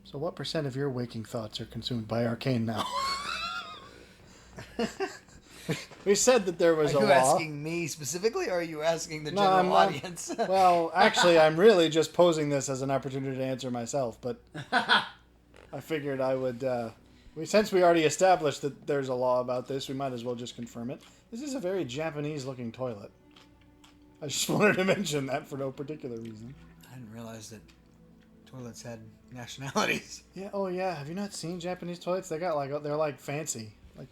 So what % of your waking thoughts are consumed by Arcane now? We said that there was a law. Are you asking me specifically, or are you asking the general audience? Well, actually, I'm really just posing this as an opportunity to answer myself, but I figured I would... since we already established that there's a law about this, we might as well just confirm it. This is a very Japanese-looking toilet. I just wanted to mention that for no particular reason. I didn't realize that toilets had nationalities. Yeah. Oh, yeah. Have you not seen Japanese toilets? They're like fancy. Like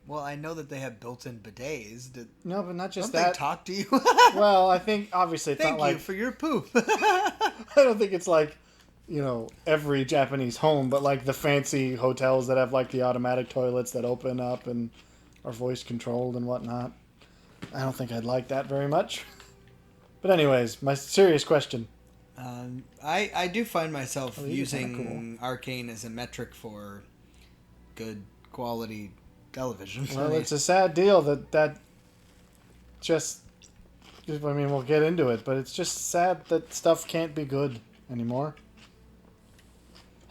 Well, I know that they have built-in bidets. No, but not just don't that. They talk to you? Well, I think obviously it's not like... Thank you for your poop. I don't think it's like, every Japanese home, but like the fancy hotels that have like the automatic toilets that open up and are voice controlled and whatnot. I don't think I'd like that very much. But anyways, my serious question. I do find myself cool. using Arcane as a metric for good quality television. Well, it's a sad deal that just... I mean, we'll get into it, but it's just sad that stuff can't be good anymore.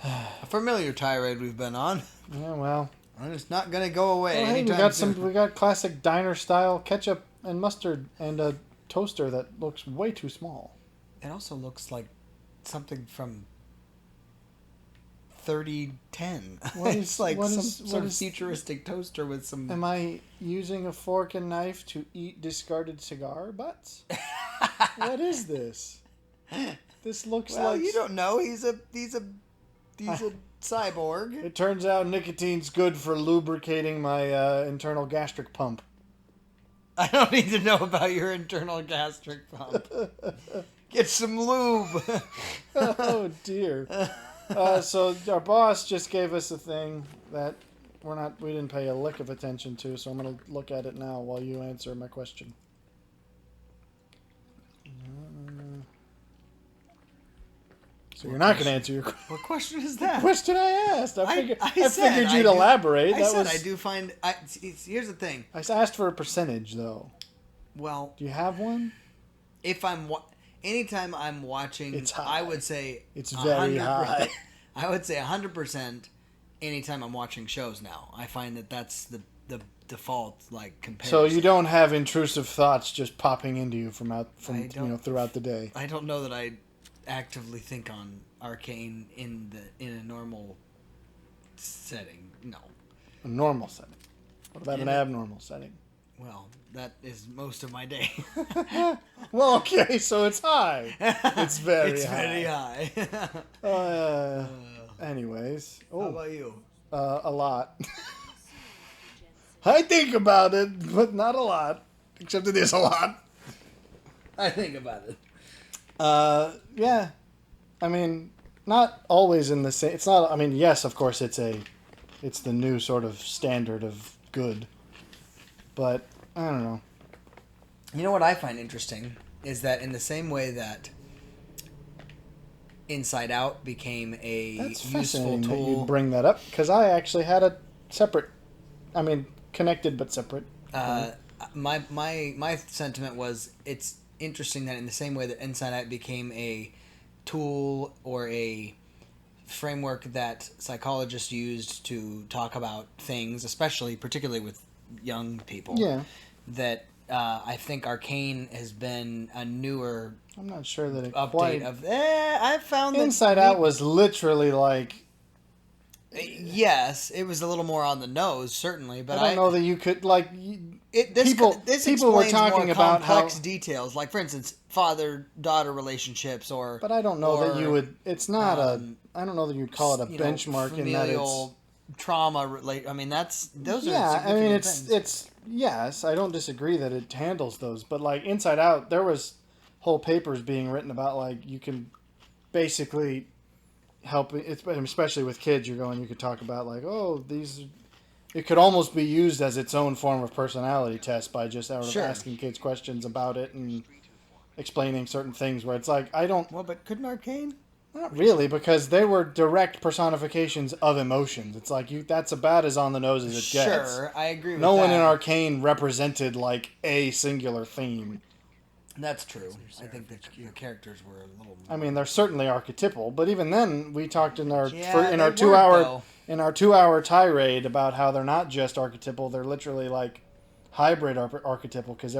A familiar tirade we've been on. Yeah, well... And it's not going to go away Well, hey, anytime soon. we got classic diner-style ketchup and mustard and a toaster that looks way too small. It also looks like something from 3010. It's like some sort of futuristic toaster with some... Am I using a fork and knife to eat discarded cigar butts? What is this? This looks well, like... you don't know. He's a cyborg. It turns out nicotine's good for lubricating my internal gastric pump. I don't need to know about your internal gastric pump. Get some lube. Oh, dear. So our boss just gave us a thing that we didn't pay a lick of attention to, so I'm going to look at it now while you answer my question. So you're not going to answer your question. What question is that? The question I asked. I figured I you'd elaborate. I do find... here's the thing. I asked for a percentage, though. Well... Do you have one? If anytime I'm watching... It's high. I would say... It's very high. I would say 100% anytime I'm watching shows now. I find that that's the default, comparison. So you don't have intrusive thoughts just popping into you throughout the day. I don't know that I actively think on Arcane in a normal setting. No. A normal setting. What about an abnormal setting? Well, that is most of my day. Well, okay, so it's high. It's very high. Anyways. How about you? A lot. I think about it, but not a lot. Except it is a lot. I think about it. Yeah. I mean, not always in the same... It's not... I mean, yes, of course, it's the new sort of standard of good. But, I don't know. You know what I find interesting is that in the same way that Inside Out became a useful tool... That you bring that up, because I actually had a separate... I mean, connected but separate. My sentiment was it's interesting that in the same way that Inside Out became a tool or a framework that psychologists used to talk about things, particularly with young people. Yeah. That I think Arcane has been a newer. I'm not sure that it update quite... of. I found that Inside Out was literally like. Yes, it was a little more on the nose, certainly, but I don't know that you could like. This people were talking more about complex how details, like for instance, father-daughter relationships, or. But I don't know that you would. It's not I don't know that you'd call it a benchmark in that it's trauma. I mean, those are. Yeah, I mean, things. it's yes. I don't disagree that it handles those, but like Inside Out, there was whole papers being written about like you can basically help. Especially with kids, you could talk about like, oh, these. It could almost be used as its own form of personality test by just asking kids questions about it and explaining certain things where it's like, I don't... Well, but couldn't Arcane? Not really, because they were direct personifications of emotions. It's like, that's about as on the nose as it gets. Sure, I agree with that. No one in Arcane represented, like, a singular theme. That's true. I think the characters were a little. I mean, they're certainly archetypal, but even then, we talked in our Yeah, in they our weren't, 2 hour though. in our 2 hour tirade about how they're not just archetypal; they're literally like hybrid archetypal because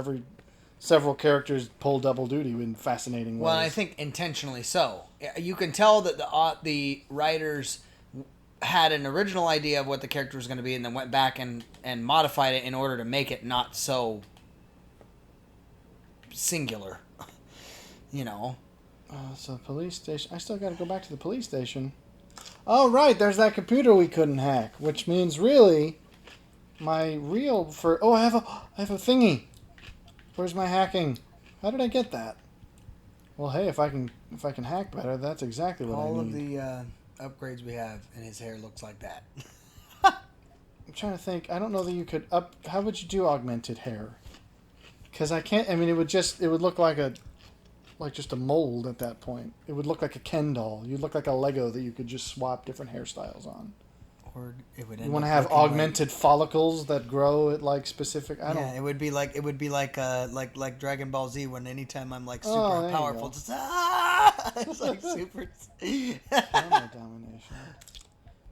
several characters pull double duty in fascinating ways. Well, I think intentionally so. You can tell that the writers had an original idea of what the character was going to be, and then went back and modified it in order to make it not so singular. You know. So police station. I still got to go back to the police station. Oh right, there's that computer we couldn't hack, which means really, my real for I have a thingy. Where's my hacking? How did I get that? Well, hey, if I can hack better, that's exactly what I need. All of the upgrades we have, and his hair looks like that. I'm trying to think. I don't know that you could How would you do augmented hair? Because I can't. I mean, it would look like just a mold at that point. It would look like a Ken doll. You'd look like a Lego that you could just swap different hairstyles on. Or it would. You want to have augmented follicles that grow at like specific. I don't. Yeah, it would be like Dragon Ball Z when anytime I'm like super Oh, there you powerful, go. just it's like super. Camera domination.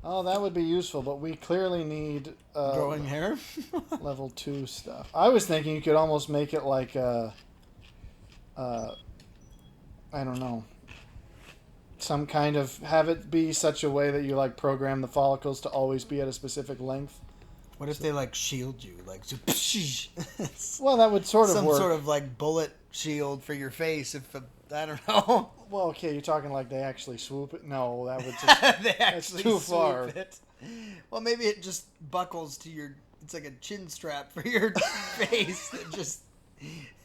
Oh, that would be useful, but we clearly need Growing hair. level 2 stuff. I was thinking you could almost make it like I don't know. Some kind of have it be such a way that you like program the follicles to always be at a specific length. What if they like shield you, like Well, that would sort of some work. sort of like bullet shield for your face? If I don't know, Well, okay, you're talking like they actually swoop it. No, that would just they actually too swoop far. it. Well, maybe it just buckles to your. It's like a chin strap for your face that just.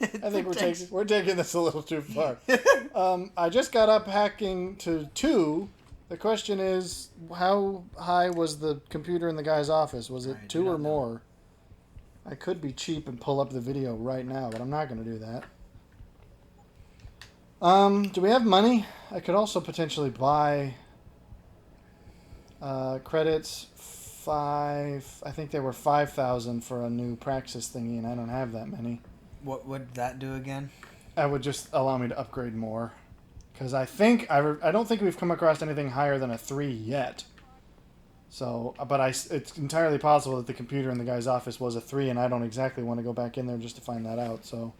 I think we're taking this a little too far. I just got up hacking to 2. The question is, how high was the computer in the guy's office? Was it 2 or more? I could be cheap and pull up the video right now, but I'm not going to do that. Do we have money? I could also potentially buy credits. 5. I think they were 5,000 for a new Praxis thingy, and I don't have that many. What would that do again? That would just allow me to upgrade more. Because I don't think we've come across anything higher than a 3 yet. So, but it's entirely possible that the computer in the guy's office was a 3, and I don't exactly want to go back in there just to find that out. So,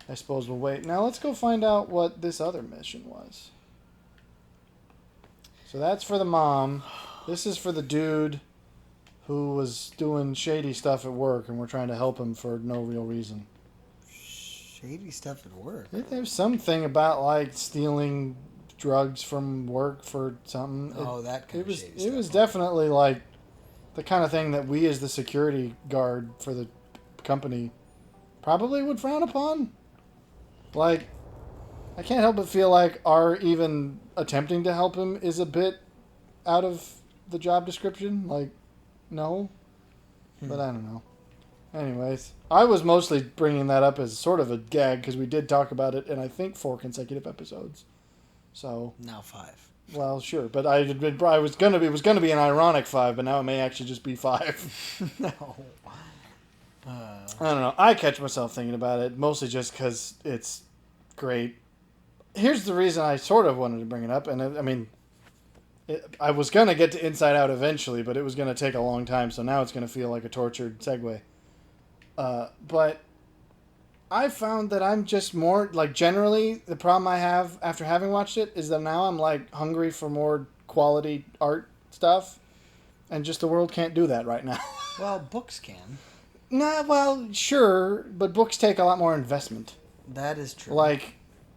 I suppose we'll wait. Now let's go find out what this other mission was. So that's for the mom. This is for the dude who was doing shady stuff at work, and we're trying to help him for no real reason. Shady stuff at work. There's something about like stealing drugs from work for something. That kind of shady stuff. It was definitely like the kind of thing that we as the security guard for the company probably would frown upon. Like, I can't help but feel like our even attempting to help him is a bit out of the job description. Like, no. But I don't know. Anyways, I was mostly bringing that up as sort of a gag because we did talk about it in I think 4 consecutive episodes. So now 5. Well, sure, but it was gonna be an ironic 5, but now it may actually just be 5. No. I don't know. I catch myself thinking about it mostly just because it's great. Here's the reason I sort of wanted to bring it up, and I mean, I was gonna get to Inside Out eventually, but it was gonna take a long time, so now it's gonna feel like a tortured segue. But I found that I'm just more, like, generally, the problem I have after having watched it is that now I'm, like, hungry for more quality art stuff, and just the world can't do that right now. Well, books can. Nah, well, sure, but books take a lot more investment. That is true. Like,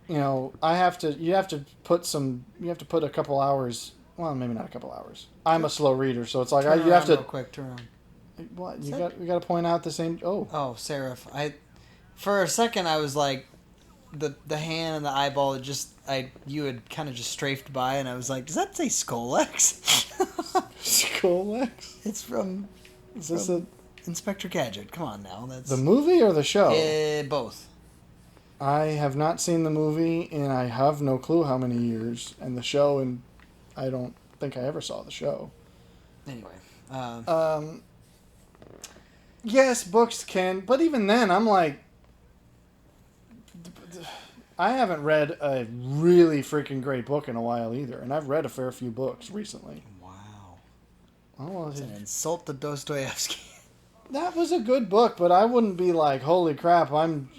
you know, you have to put a couple hours, well, maybe not a couple hours. I'm a slow reader, so it's like, you have to... Real quick, turn around. What? We got to point out the same... Oh, Seraph. For a second, I was like, the hand and the eyeball, you had kind of just strafed by, and I was like, does that say Skolex? Skolex? It's from... Is this a... Inspector Gadget. Come on now. That's The movie or the show? Both. I have not seen the movie, and I have no clue how many years. And the show, and I don't think I ever saw the show. Anyway. Yes, books can, but even then, I'm like, I haven't read a really freaking great book in a while either, and I've read a fair few books recently. Wow. Oh, It's an insult to Dostoevsky. that was a good book, but I wouldn't be like, holy crap, I'm,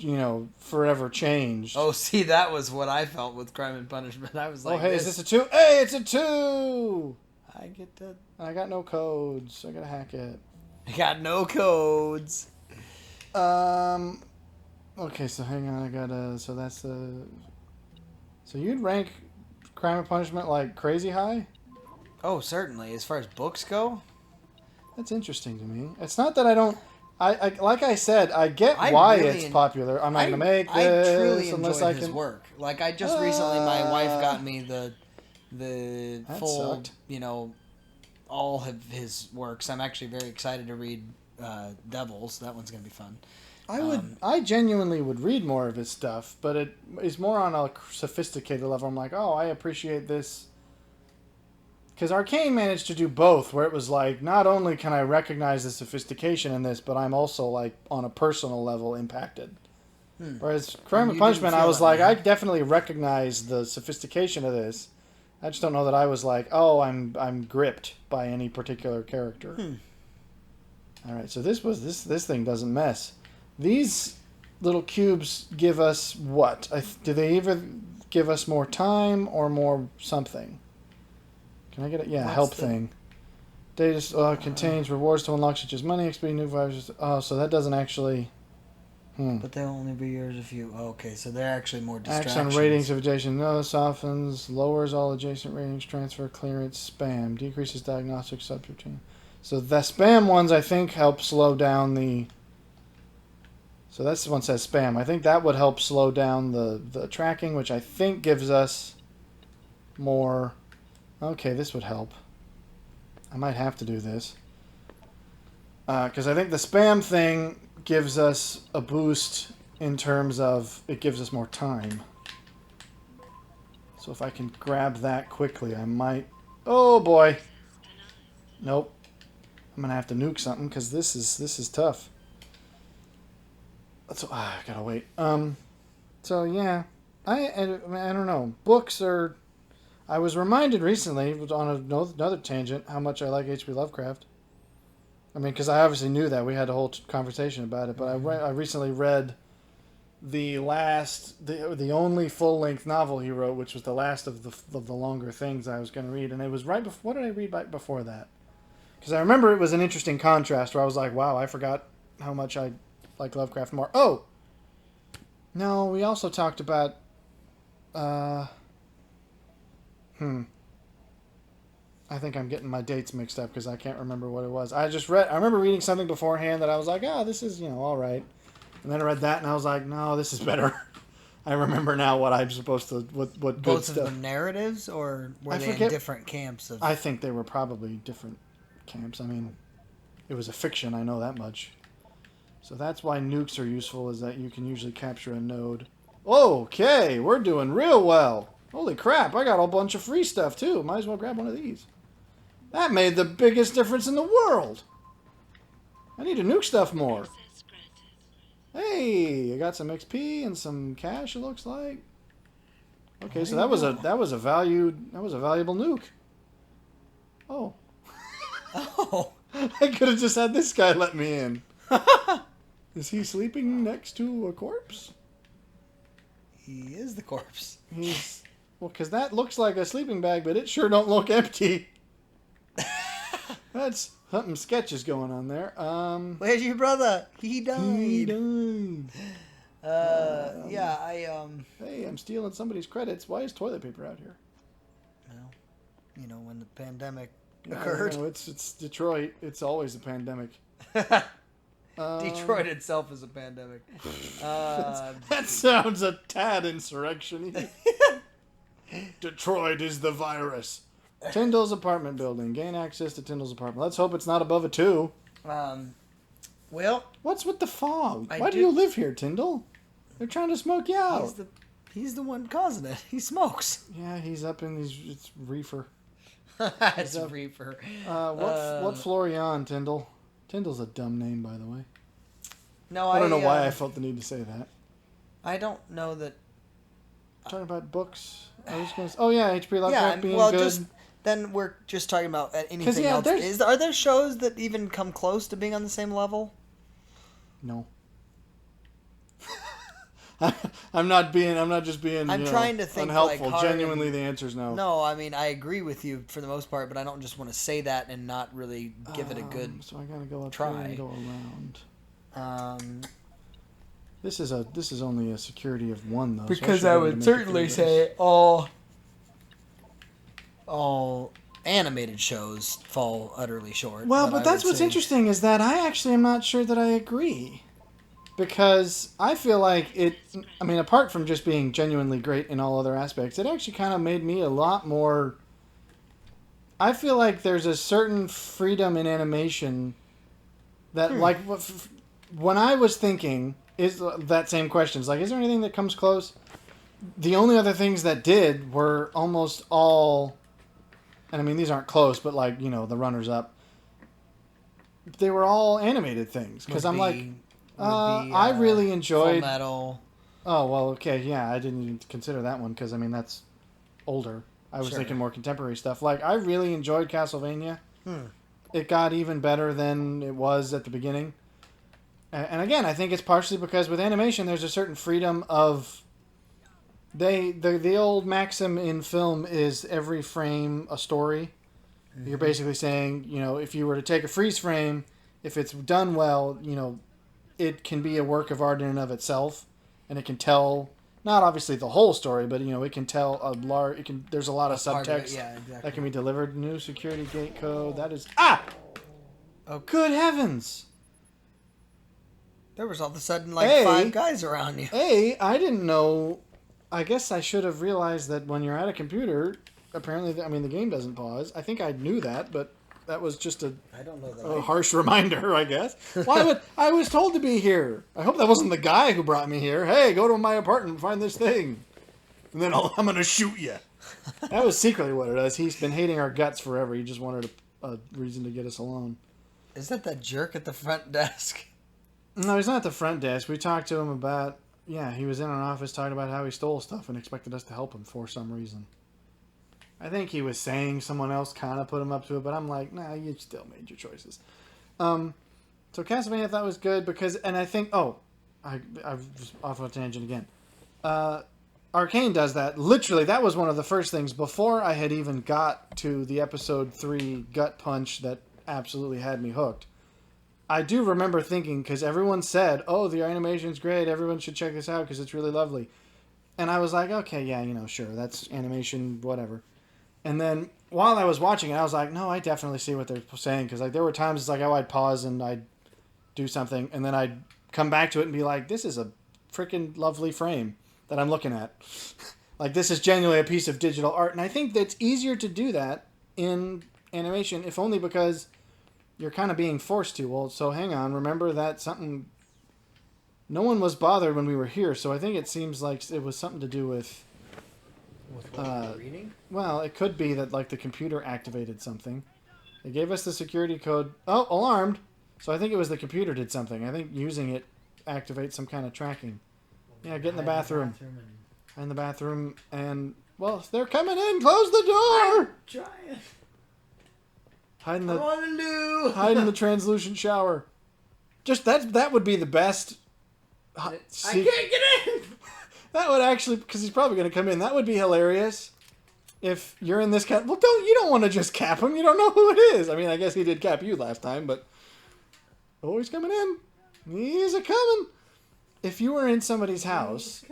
forever changed. Oh, see, that was what I felt with Crime and Punishment. I was like, hey, is this a 2? Hey, it's a 2! I get to... I got no codes. I gotta hack it. I got no codes. Okay, so hang on, I gotta... So that's the... So you'd rank Crime and Punishment like crazy high? Oh, certainly. As far as books go... That's interesting to me. It's not that I don't... I like I said, I get I why really it's popular. I'm not going to make I this truly unless enjoyed I his can... work. Like, I just recently, my wife got me the That full, sucked. all of his works. I'm actually very excited to read Devils. That one's going to be fun. I genuinely would read more of his stuff, but it is more on a sophisticated level. I'm like, oh, I appreciate this. Because Arcane managed to do both, where it was like, not only can I recognize the sophistication in this, but I'm also, like, on a personal level impacted. Whereas Crime and Punishment, I was like, I definitely recognize the sophistication of this. I just don't know that I was like, oh, I'm gripped by any particular character. All right, so this thing doesn't mess. These little cubes give us what? Do they either give us more time or more something? Can I get it? Yeah, What's help the... thing. Data contains rewards to unlock such as money, XP, new vibes. Oh, so that doesn't actually... But they'll only be yours if you... Oh, okay, so they're actually more distractions. Acts on ratings of adjacent nodes, softens, lowers all adjacent ratings, transfer, clearance, spam, decreases diagnostic subroutine. So the spam ones, I think, help slow down the... So this one says spam. I think that would help slow down the tracking, which I think gives us more... Okay, this would help. I might have to do this. Because I think the spam thing gives us a boost in terms of it gives us more time. So if I can grab that quickly, I might... Oh, boy. Nope. I'm going to have to nuke something because this is tough. I gotta wait. So, yeah. I don't know. Books are... I was reminded recently, on another tangent, how much I like H.P. Lovecraft. I mean, because I obviously knew that. We had a whole conversation about it. But I recently read the only full-length novel he wrote, which was the last of the longer things I was going to read. And it was right before... What did I read right before that? Because I remember it was an interesting contrast where I was like, wow, I forgot how much I like Lovecraft more. Oh! No, we also talked about... I think I'm getting my dates mixed up because I can't remember what it was. I remember reading something beforehand that I was like, this is, all right. And then I read that and I was like, no, this is better. I remember now what I'm supposed to, what good Both stuff. of them narratives, or were they in different camps? I think they were probably different camps. I mean, it was a fiction, I know that much. So that's why nukes are useful, is that you can usually capture a node. Okay, we're doing real well. Holy crap, I got a whole bunch of free stuff too. Might as well grab one of these. That made the biggest difference in the world. I need to nuke stuff more. Hey, I got some XP and some cash, it looks like. Okay, so that was a valuable nuke. Oh. Oh. I could have just had this guy let me in. Is he sleeping next to a corpse? He is the corpse. Well, because that looks like a sleeping bag, but it sure don't look empty. That's something sketches going on there. Where's your brother? He died. Yeah, Hey, I'm stealing somebody's credits. Why is toilet paper out here? Well, when the pandemic occurred. It's Detroit. It's always a pandemic. Detroit itself is a pandemic. That sounds a tad insurrection-y. Detroit is the virus. Tyndall's apartment building. Gain access to Tyndall's apartment. Let's hope it's not above a 2. Well... What's with the fog? Why do you live here, Tyndall? They're trying to smoke you out. He's the one causing it. He smokes. Yeah, he's up in these... It's reefer. It's reefer. What floor are you on, Tyndall? Tyndall's a dumb name, by the way. No, I don't know why I felt the need to say that. I don't know that. Talking about books. I was gonna. Oh yeah, H.P. Lovecraft Yeah, being well, good. just then we're just talking about anything yeah, else. Are there shows that even come close to being on the same level? No. I'm not just being. I'm trying to think unhelpful. like hard Genuinely, and- the answer is no. No, I mean I agree with you for the most part, but I don't just want to say that and not really give it a good. So I gotta go up try. here and go around. This This is only a security of 1 though. because so I should be able to would make it certainly through say all animated shows fall utterly short. Well, but I that's would what's say- interesting is that I actually am not sure that I agree. Because I feel like it, I mean, apart from just being genuinely great in all other aspects, it actually kind of made me a lot more. I feel like there's a certain freedom in animation that, like, when I was thinking, is that same questions. Like, is there anything that comes close? The only other things that did were almost all, and I mean, these aren't close, but like, the runners up. They were all animated things. Because I'm like. I really enjoyed. Full Metal. Oh well, okay, yeah, I didn't even consider that one because I mean that's older. I was thinking more contemporary stuff. Like I really enjoyed Castlevania. It got even better than it was at the beginning. And again, I think it's partially because with animation, there's a certain freedom of. The old maxim in film is every frame a story. Mm-hmm. You're basically saying, if you were to take a freeze frame, if it's done well, it can be a work of art in and of itself, and it can tell not obviously the whole story, but it can tell a large. It can. There's a lot of subtext that can be delivered. New security gate code. That is Oh, good heavens! There was all of a sudden like 5 guys around you. I didn't know. I guess I should have realized that when you're at a computer, apparently, the game doesn't pause. I think I knew that, but. That was just a harsh reminder, I guess. Why would I was told to be here? I hope that wasn't the guy who brought me here. Hey, go to my apartment and find this thing, and then I'm gonna shoot you. That was secretly what it is. He's been hating our guts forever. He just wanted a reason to get us alone. Is that jerk at the front desk? No, he's not at the front desk. We talked to him about he was in our office talking about how he stole stuff and expected us to help him for some reason. I think he was saying someone else kind of put him up to it, but I'm like, nah, you still made your choices. So Castlevania I thought was good because, and I think, I was off on a tangent again. Arcane does that. Literally, that was one of the first things before I had even got to the episode 3 gut punch that absolutely had me hooked. I do remember thinking, because everyone said, the animation's great, everyone should check this out because it's really lovely. And I was like, okay, yeah, sure, that's animation, whatever. And then while I was watching it, I was like, no, I definitely see what they're saying. Because there were times it's like, I'd pause and I'd do something. And then I'd come back to it and be like, this is a freaking lovely frame that I'm looking at. Like, this is genuinely a piece of digital art. And I think that it's easier to do that in animation, if only because you're kind of being forced to. Well, so hang on. Remember that something... No one was bothered when we were here. So I think it seems like it was something to do with... With what you were reading? Well, it could be that the computer activated something. They gave us the security code. Oh, alarmed! So I think it was the computer did something. I think using it activates some kind of tracking. Yeah, get in the bathroom. In the bathroom, and well, they're coming in. Close the door. I'm trying. Hide in the translucent shower. Just that would be the best. I can't get in. That would actually, because he's probably going to come in. That would be hilarious. If you're in this cap, you don't want to just cap him. You don't know who it is. I mean, I guess he did cap you last time, but he's coming in. He's a coming. If you were in somebody's house,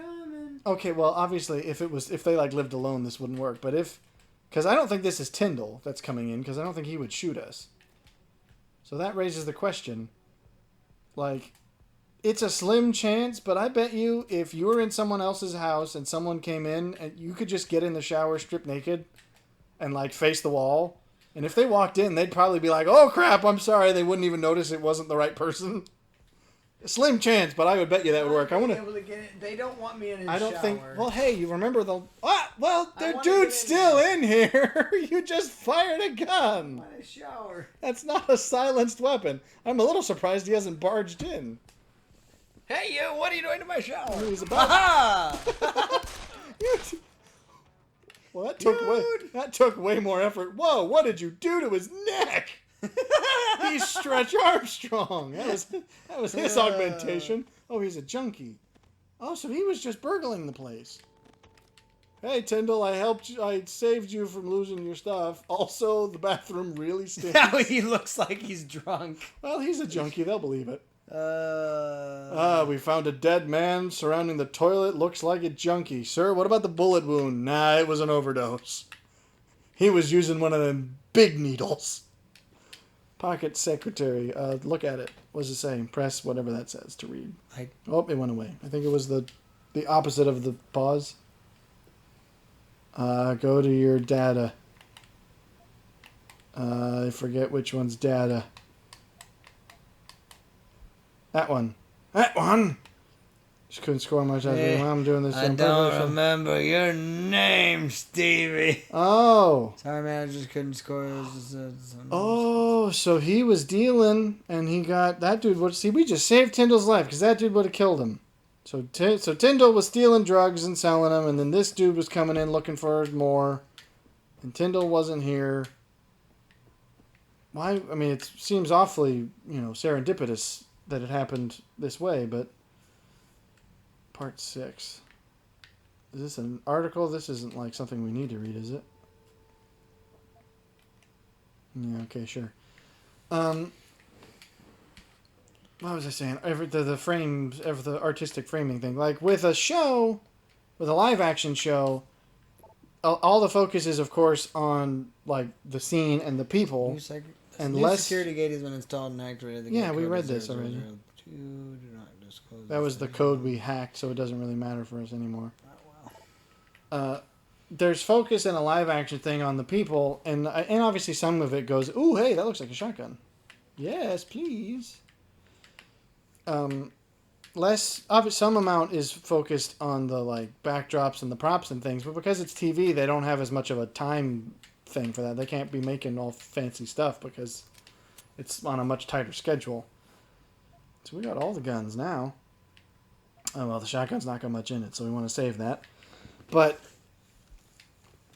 okay. Well, obviously, if they lived alone, this wouldn't work. But because I don't think this is Tyndall that's coming in, because I don't think he would shoot us. So that raises the question, it's a slim chance, but I bet you if you were in someone else's house and someone came in, and you could just get in the shower, strip naked, and face the wall. And if they walked in, they'd probably be like, "Oh crap, I'm sorry." They wouldn't even notice it wasn't the right person. A slim chance, but I would bet you that would work. They don't want me in his shower. I don't think. Well, hey, you remember the? The dude's still in here. You just fired a gun. In a shower. That's not a silenced weapon. I'm a little surprised he hasn't barged in. Hey, you! What are you doing to my shower? He's about. Aha! Well, Dude. that took way more effort. Whoa! What did you do to his neck? He's Stretch Armstrong. That was his augmentation. Oh, he's a junkie. Oh, so he was just burgling the place. Hey, Tyndall, I helped you. I saved you from losing your stuff. Also, the bathroom really stinks. Now he looks like he's drunk. Well, he's a junkie. They'll believe it. We We found a dead man surrounding the toilet. Looks like a junkie. Sir, what about the bullet wound? Nah, it was an overdose. He was using one of them big needles. Pocket secretary. Look at it. What's it saying? Press whatever that says to read. Oh, it went away. I think it was the opposite of the pause. Go to your data. I forget which one's data. That one. That one! Just couldn't score much. Hey, I'm doing this. I don't remember your name, Stevie. Oh. Sorry, man. I just couldn't score. Oh, so he was dealing, and he got that dude. See, we just saved Tyndall's life because that dude would have killed him. So Tyndall was stealing drugs and selling them, and then this dude was coming in looking for more, and Tyndall wasn't here. Why? I mean, it seems awfully, serendipitous that it happened this way, but part 6. Is this an article? This isn't like something we need to read, is it? Yeah, okay, sure. What was I saying? The frames, the artistic framing thing. Like with a show, with a live action show, all the focus is, of course, on like the scene and the people. And less security gate has been installed and activated. Yeah, we read this already. That was the code we hacked, so it doesn't really matter for us anymore. Oh, well. There's focus in a live action thing on the people, and obviously some of it goes, ooh, hey, that looks like a shotgun. Yes, please. Some amount is focused on the like backdrops and the props and things, but because it's TV, they don't have as much of a time thing for that. They can't be making all fancy stuff because it's on a much tighter schedule. So we got all the guns now. Oh well, the shotgun's not got much in it, so we want to save that. But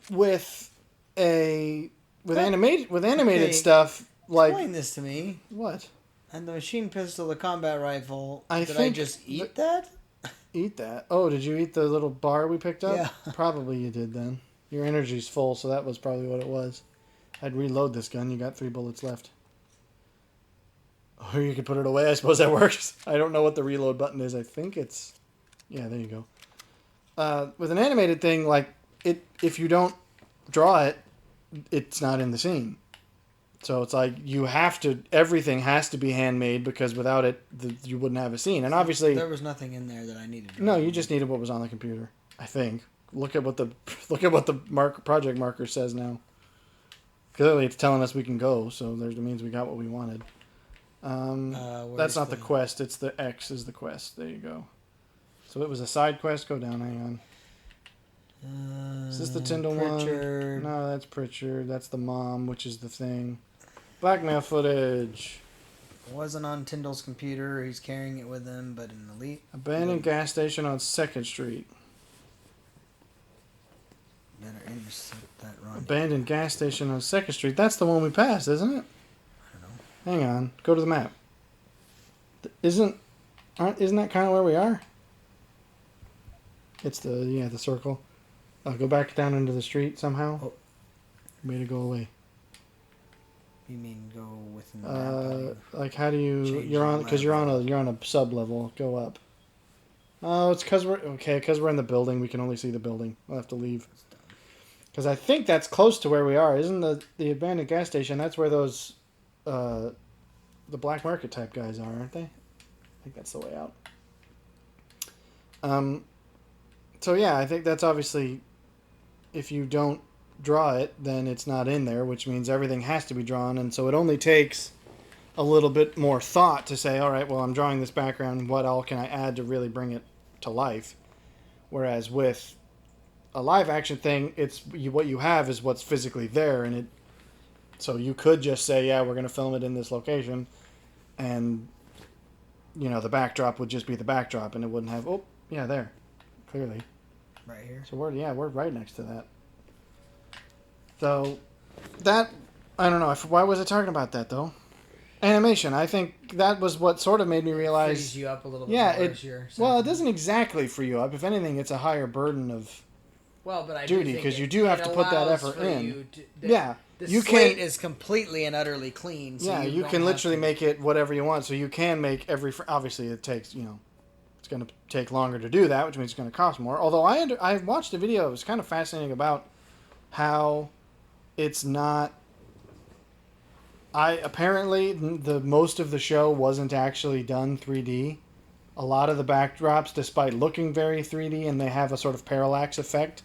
with animated stuff, like explain this to me. What? And the machine pistol, the combat rifle. Did I think just eat that? Eat that? Oh, did you eat the little bar we picked up? Yeah. Probably you did then. Your energy's full, so that was probably what it was. I'd reload this gun. You got 3 bullets left. Or you could put it away. I suppose that works. I don't know what the reload button is. I think it's... Yeah, there you go. With an animated thing, like, if you don't draw it, it's not in the scene. So it's like everything has to be handmade because without it, you wouldn't have a scene. And obviously... There was nothing in there that I needed. No, you just needed what was on the computer, I think. Look at what the project marker says now. Clearly, it's telling us we can go, so that means we got what we wanted. That's not the quest. It's the X is the quest. There you go. So it was a side quest. Go down. Hang on. Is this the Tyndall one? No, that's Pritchard. That's the mom, which is the thing. Blackmail footage. It wasn't on Tyndall's computer. He's carrying it with him, but in Elite. Abandoned gas station on 2nd Street. Better intercept that run. Abandoned gas station on 2nd Street. That's the one we passed, isn't it? I don't know. Hang on. Go to the map. Isn't that kind of where we are? It's the circle. Go back down into the street somehow. Oh. Made it go away. You mean go within the map? Like how do you? You're on because you're on a sub level. Go up. Oh, it's because we're in the building. We can only see the building. We'll have to leave. Because I think that's close to where we are. Isn't the abandoned gas station? That's where those, the black market type guys are, aren't they? I think that's the way out. So yeah, I think that's obviously, if you don't draw it, then it's not in there, which means everything has to be drawn, and so it only takes a little bit more thought to say, all right, well, I'm drawing this background, what all can I add to really bring it to life? Whereas with a live action thing, what you have is what's physically there, and so you could just say, yeah, we're going to film it in this location, and you know, the backdrop would just be the backdrop and it wouldn't have, oh, yeah, there. Clearly. Right here. So we're right next to that. So that, I don't know, why was I talking about that though? Animation. I think that was what sort of made me realize. Frees you up a little bit Yeah, more. Well, it doesn't exactly free you up. If anything, it's a higher burden of duty because you do have to put that effort in. Yeah, The you slate can. is completely and utterly clean. So Yeah, you can literally make it whatever you want. So you can make obviously, it takes, you know, it's going to take longer to do that, which means it's going to cost more. Although I watched a video. It was kind of fascinating about how it's not. Apparently the most of the show wasn't actually done 3D. A lot of the backdrops, despite looking very 3D, and they have a sort of parallax effect,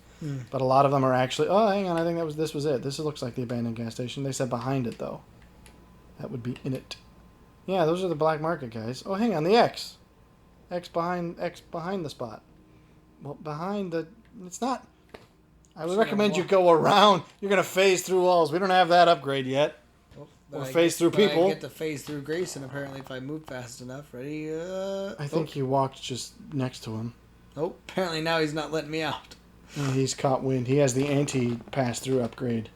but a lot of them are actually. Oh, hang on, I think this was it. This looks like the abandoned gas station. They said behind it though. That would be in it. Yeah, those are the black market guys. Oh, hang on, the X behind the spot. Well, behind the. It's not. I would recommend you go around. You're gonna phase through walls. We don't have that upgrade yet. Or phase through people. I get to phase through Grayson, apparently, if I move fast enough. Ready? I think he walked just next to him. Oh, apparently now he's not letting me out. He's caught wind. He has the anti-pass-through upgrade.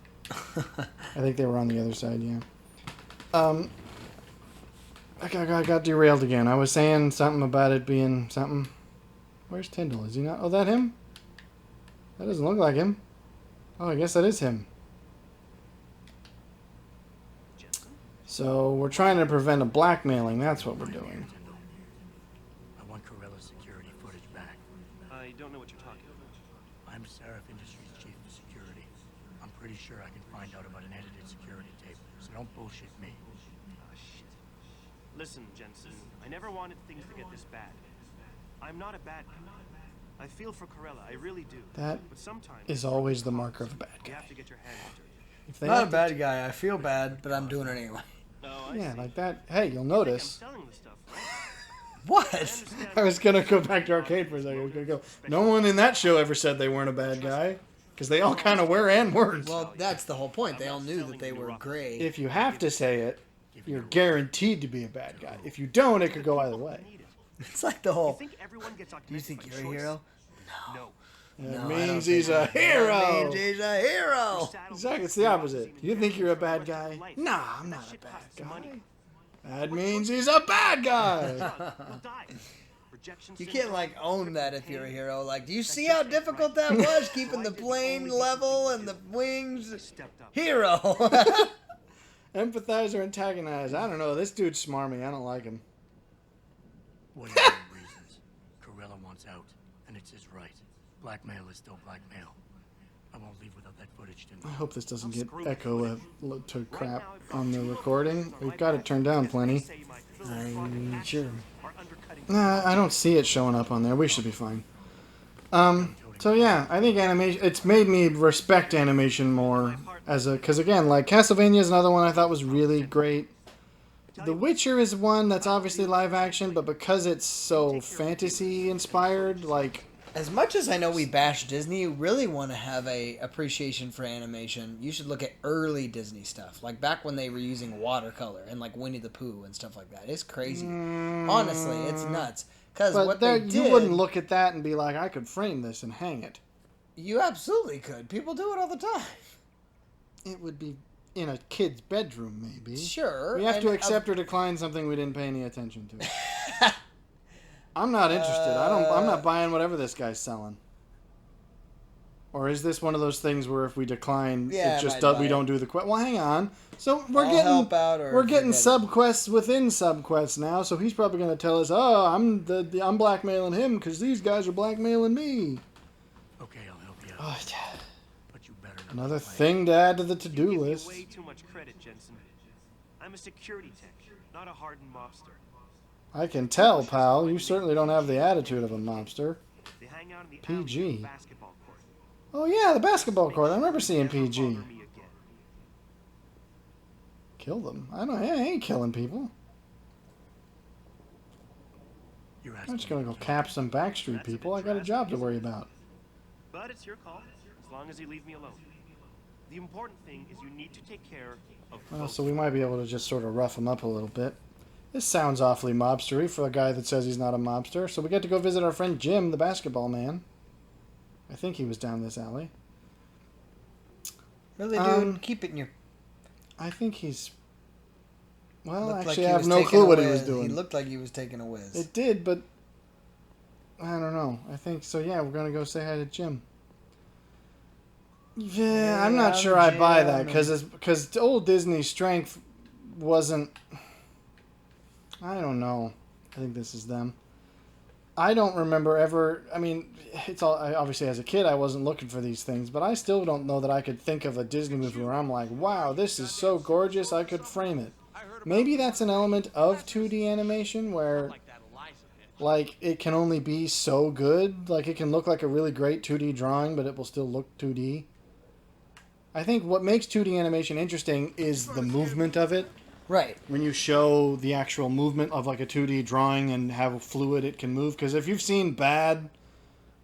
I think they were on the other side, yeah. I got derailed again. I was saying something about it being something. Where's Tyndall? Is he not? Oh, that him? That doesn't look like him. Oh, I guess that is him. So we're trying to prevent a blackmailing. That's what we're doing. I want Corella's security footage back. I don't know what you're talking about. I'm Seraph Industries' chief of security. I'm pretty sure I can find out about an edited security tape, so don't bullshit me. Shit. Listen, Jensen, I never wanted things to get this bad. I'm not a bad guy. I feel for Corella, I really do. That but sometimes is always the marker of a bad you guy. have to get your hands dirty. If they Not a have to- bad guy. I feel bad, but I'm doing it anyway. Oh, Yeah, see. like that. Hey, you'll I'm notice. selling the stuff, right? What? I was gonna go back to Arcane for a second. I was gonna go. No one in that show ever said they weren't a bad guy, because they all kind of were and weren't. Well, that's the whole point. They all knew that they were gray. If you have to say it, you're guaranteed to be a bad guy. If you don't, it could go either way. It's like the You whole. think everyone gets Do you optimistic think by you're a choice? hero? No. It No, I don't means think he's a so. hero. It means he's a hero. Exactly, it's the opposite. You think you're a bad guy? Nah, I'm not a bad guy. That means he's a bad guy. You'll die. Rejection You can't syndrome, like own fear, that if you're a pain. hero. Like, do you see how difficult that was keeping the plane level and the wings? Stepped up. Hero. Empathize or antagonize? I don't know. This dude's smarmy. I don't like him. What are the reasons? Corella wants out, and it's his right. Blackmail is still blackmail. I won't leave without that footage, I Tyndall. hope this doesn't get echo to crap on the recording. We've got it turned down plenty. I'm sure. Nah, I don't see it showing up on there. We should be fine. So yeah, I think animation. It's made me respect animation more because again, like Castlevania is another one I thought was really great. The Witcher is one that's obviously live action, but because it's so fantasy inspired, like. As much as I know we bash Disney, you really want to have a appreciation for animation. You should look at early Disney stuff, like back when they were using watercolor and like Winnie the Pooh and stuff like that. It's crazy. Honestly, it's nuts. Because But what there, they did, you wouldn't look at that and be like, I could frame this and hang it. you absolutely could. People do it all the time. It would be in a kid's bedroom, maybe. Sure. We have and to accept or decline something we didn't pay any attention to. I'm not interested. I'm not buying whatever this guy's selling. Or is this one of those things where if we decline, Yeah, it I just might does, buy we it. don't do the quest? Well, hang on. So we're I'll getting help out or we're getting forget it. subquests within subquests now. So he's probably going to tell us, "Oh, I'm blackmailing him because these guys are blackmailing me." Okay, I'll help you out. Oh, yeah. But you better not Another complain. thing to add to the to-do You give me list. way too much credit, Jensen. I'm a security tech, not a hardened mobster. I can tell, pal. You certainly don't have the attitude of a mobster. They hang out in the PG. alley of the basketball court. Oh yeah, the basketball court. I remember seeing Never PG. bother me again. Kill them. I ain't killing people. You're I'm asking just gonna me go to- cap some Backstreet people. I got a job to worry about. But it's your call, as long as you leave me alone. The important thing is you need to take care of Well, both. so we might be able to just sort of rough them up a little bit. This sounds awfully mobstery for a guy that says he's not a mobster. So we get to go visit our friend Jim, the basketball man. I think he was down this alley. Really, dude? Keep it in your... I think he's... Well, Looked actually, like I he have was no taking clue a what he whiz. was doing. He looked like he was taking a whiz. It did, but... I don't know. I think... So, yeah, we're going to go say hi to Jim. Yeah, I'm not sure I buy that, because old Disney's strength wasn't... I don't know. I think this is them. I don't remember ever... I mean, it's all... Obviously, as a kid, I wasn't looking for these things, but I still don't know that I could think of a Disney movie where I'm like, wow, this is so gorgeous, I could frame it. Maybe that's an element of 2D animation where, like, it can only be so good. Like, it can look like a really great 2D drawing, but it will still look 2D. I think what makes 2D animation interesting is the movement of it. Right. When you show the actual movement of like a 2D drawing and how fluid it can move. Because if you've seen bad,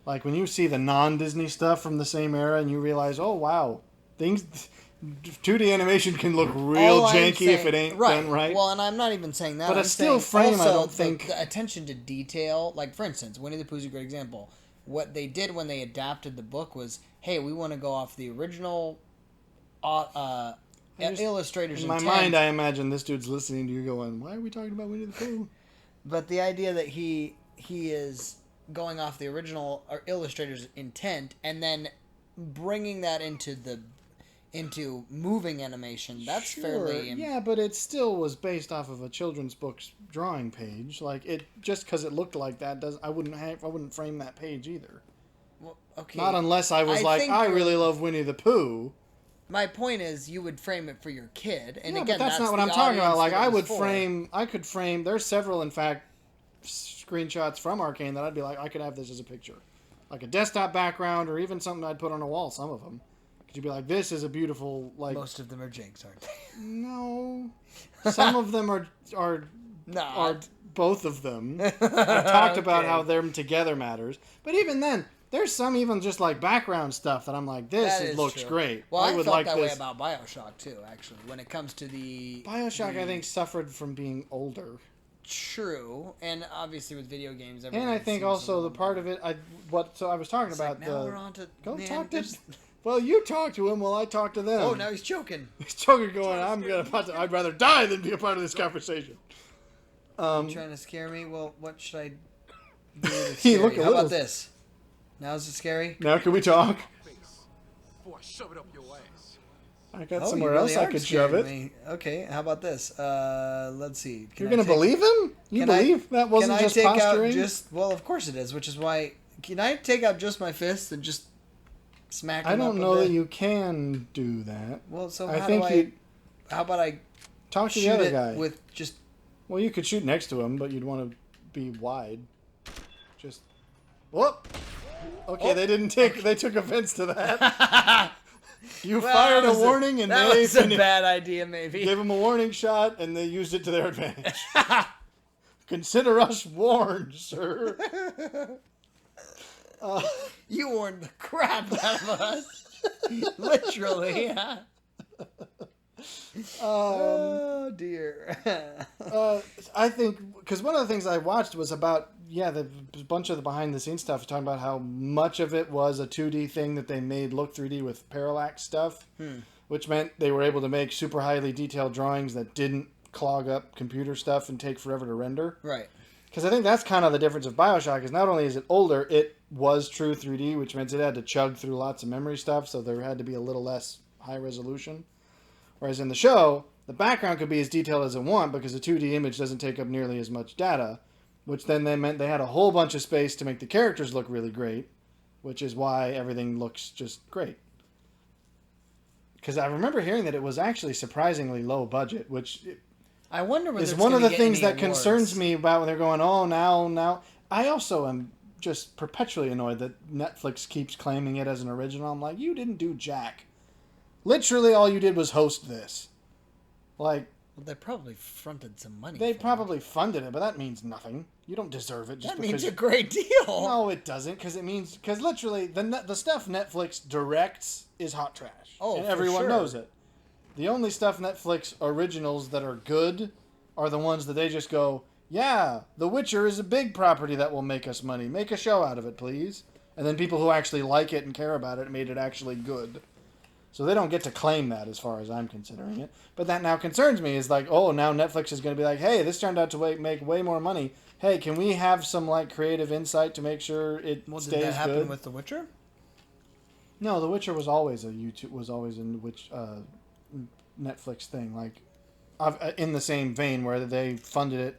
like when you see the non-Disney stuff from the same era and you realize, oh wow, 2D animation can look real janky if it ain't done right. Well, and I'm not even saying that. But I'm a still saying frame, I don't think... The attention to detail, like for instance, Winnie the Pooh's a great example. What they did when they adapted the book was, hey, we want to go off the original illustrators. In my mind, I imagine this dude's listening to you going, why are we talking about Winnie the Pooh? But the idea that he is going off the original illustrator's intent and then bringing that into moving animation, that's fairly... Yeah, but it still was based off of a children's book's drawing page. Like, it just because it looked like that, I wouldn't frame that page either. Well, okay. Not unless I was I really love Winnie the Pooh. My point is, you would frame it for your kid, and yeah, again, but that's not what I'm talking about. Like, I could frame. There's several, in fact, screenshots from Arcane that I'd be like, I could have this as a picture, like a desktop background, or even something I'd put on a wall. Some of them, could you be like, this is a beautiful like. Most of them are Jinx, aren't they? No, some of them are both of them. I've talked about how them together matters, but even then. There's some even just like background stuff that I'm like, this looks great. Well, I would felt like that this. way about BioShock too, actually. When it comes to the BioShock, I think suffered from being older. True, and obviously with video games, and I think also the part of it, I was talking about. Like, now we're on to talk to. Well, you talk to him while I talk to them. Oh, now he's choking. He's choking, going. I'd rather die than be a part of this conversation. You trying to scare me? Well, what should I do to scare you? How about this? Now is it scary? Now can we talk? Before I shove it up your ass. I got somewhere else I could shove it. Me. Okay, how about this? Let's see. You're going to believe him? You believe that wasn't just posturing? Well, of course it is, which is why... Can I take out just my fist and just smack him I don't up know a bit? that you can do that. Well, so how about I talk to the other guy with just... Well, you could shoot next to him, but you'd want to be wide. Just... Whoop! Okay, they didn't take. They took offense to that. You fired a warning, and that was a bad idea. Maybe gave them a warning shot, and they used it to their advantage. Consider us warned, sir. You warned the crap out of us, literally. Oh dear. I think because one of the things I watched was about the bunch of the behind the scenes stuff talking about how much of it was a 2D thing that they made look 3D with parallax stuff, which meant they were able to make super highly detailed drawings that didn't clog up computer stuff and take forever to render. Right. Because I think that's kind of the difference of BioShock is not only is it older, it was true 3D, which means it had to chug through lots of memory stuff, so there had to be a little less high resolution. Whereas in the show, the background could be as detailed as it want because a 2D image doesn't take up nearly as much data, which then they meant they had a whole bunch of space to make the characters look really great, which is why everything looks just great. Because I remember hearing that it was actually surprisingly low budget, which I wonder whether is one of the things that concerns me about when they're going, oh, now. I also am just perpetually annoyed that Netflix keeps claiming it as an original. I'm like, you didn't do jack. Literally, all you did was host this. Like, well, they probably fronted some money. They probably funded it, but that means nothing. You don't deserve it. Just that means a great deal. No, it doesn't, because literally the stuff Netflix directs is hot trash. Oh, and for everyone sure. knows it. The only stuff Netflix originals that are good are the ones that they just go, yeah, The Witcher is a big property that will make us money. Make a show out of it, please. And then people who actually like it and care about it made it actually good. So they don't get to claim that as far as I'm considering it. But that now concerns me is like, oh, now Netflix is going to be like, hey, this turned out to make way more money. Hey, can we have some like creative insight to make sure it stays good? Did that happen with The Witcher? No, The Witcher was always a Netflix thing, like in the same vein where they funded it.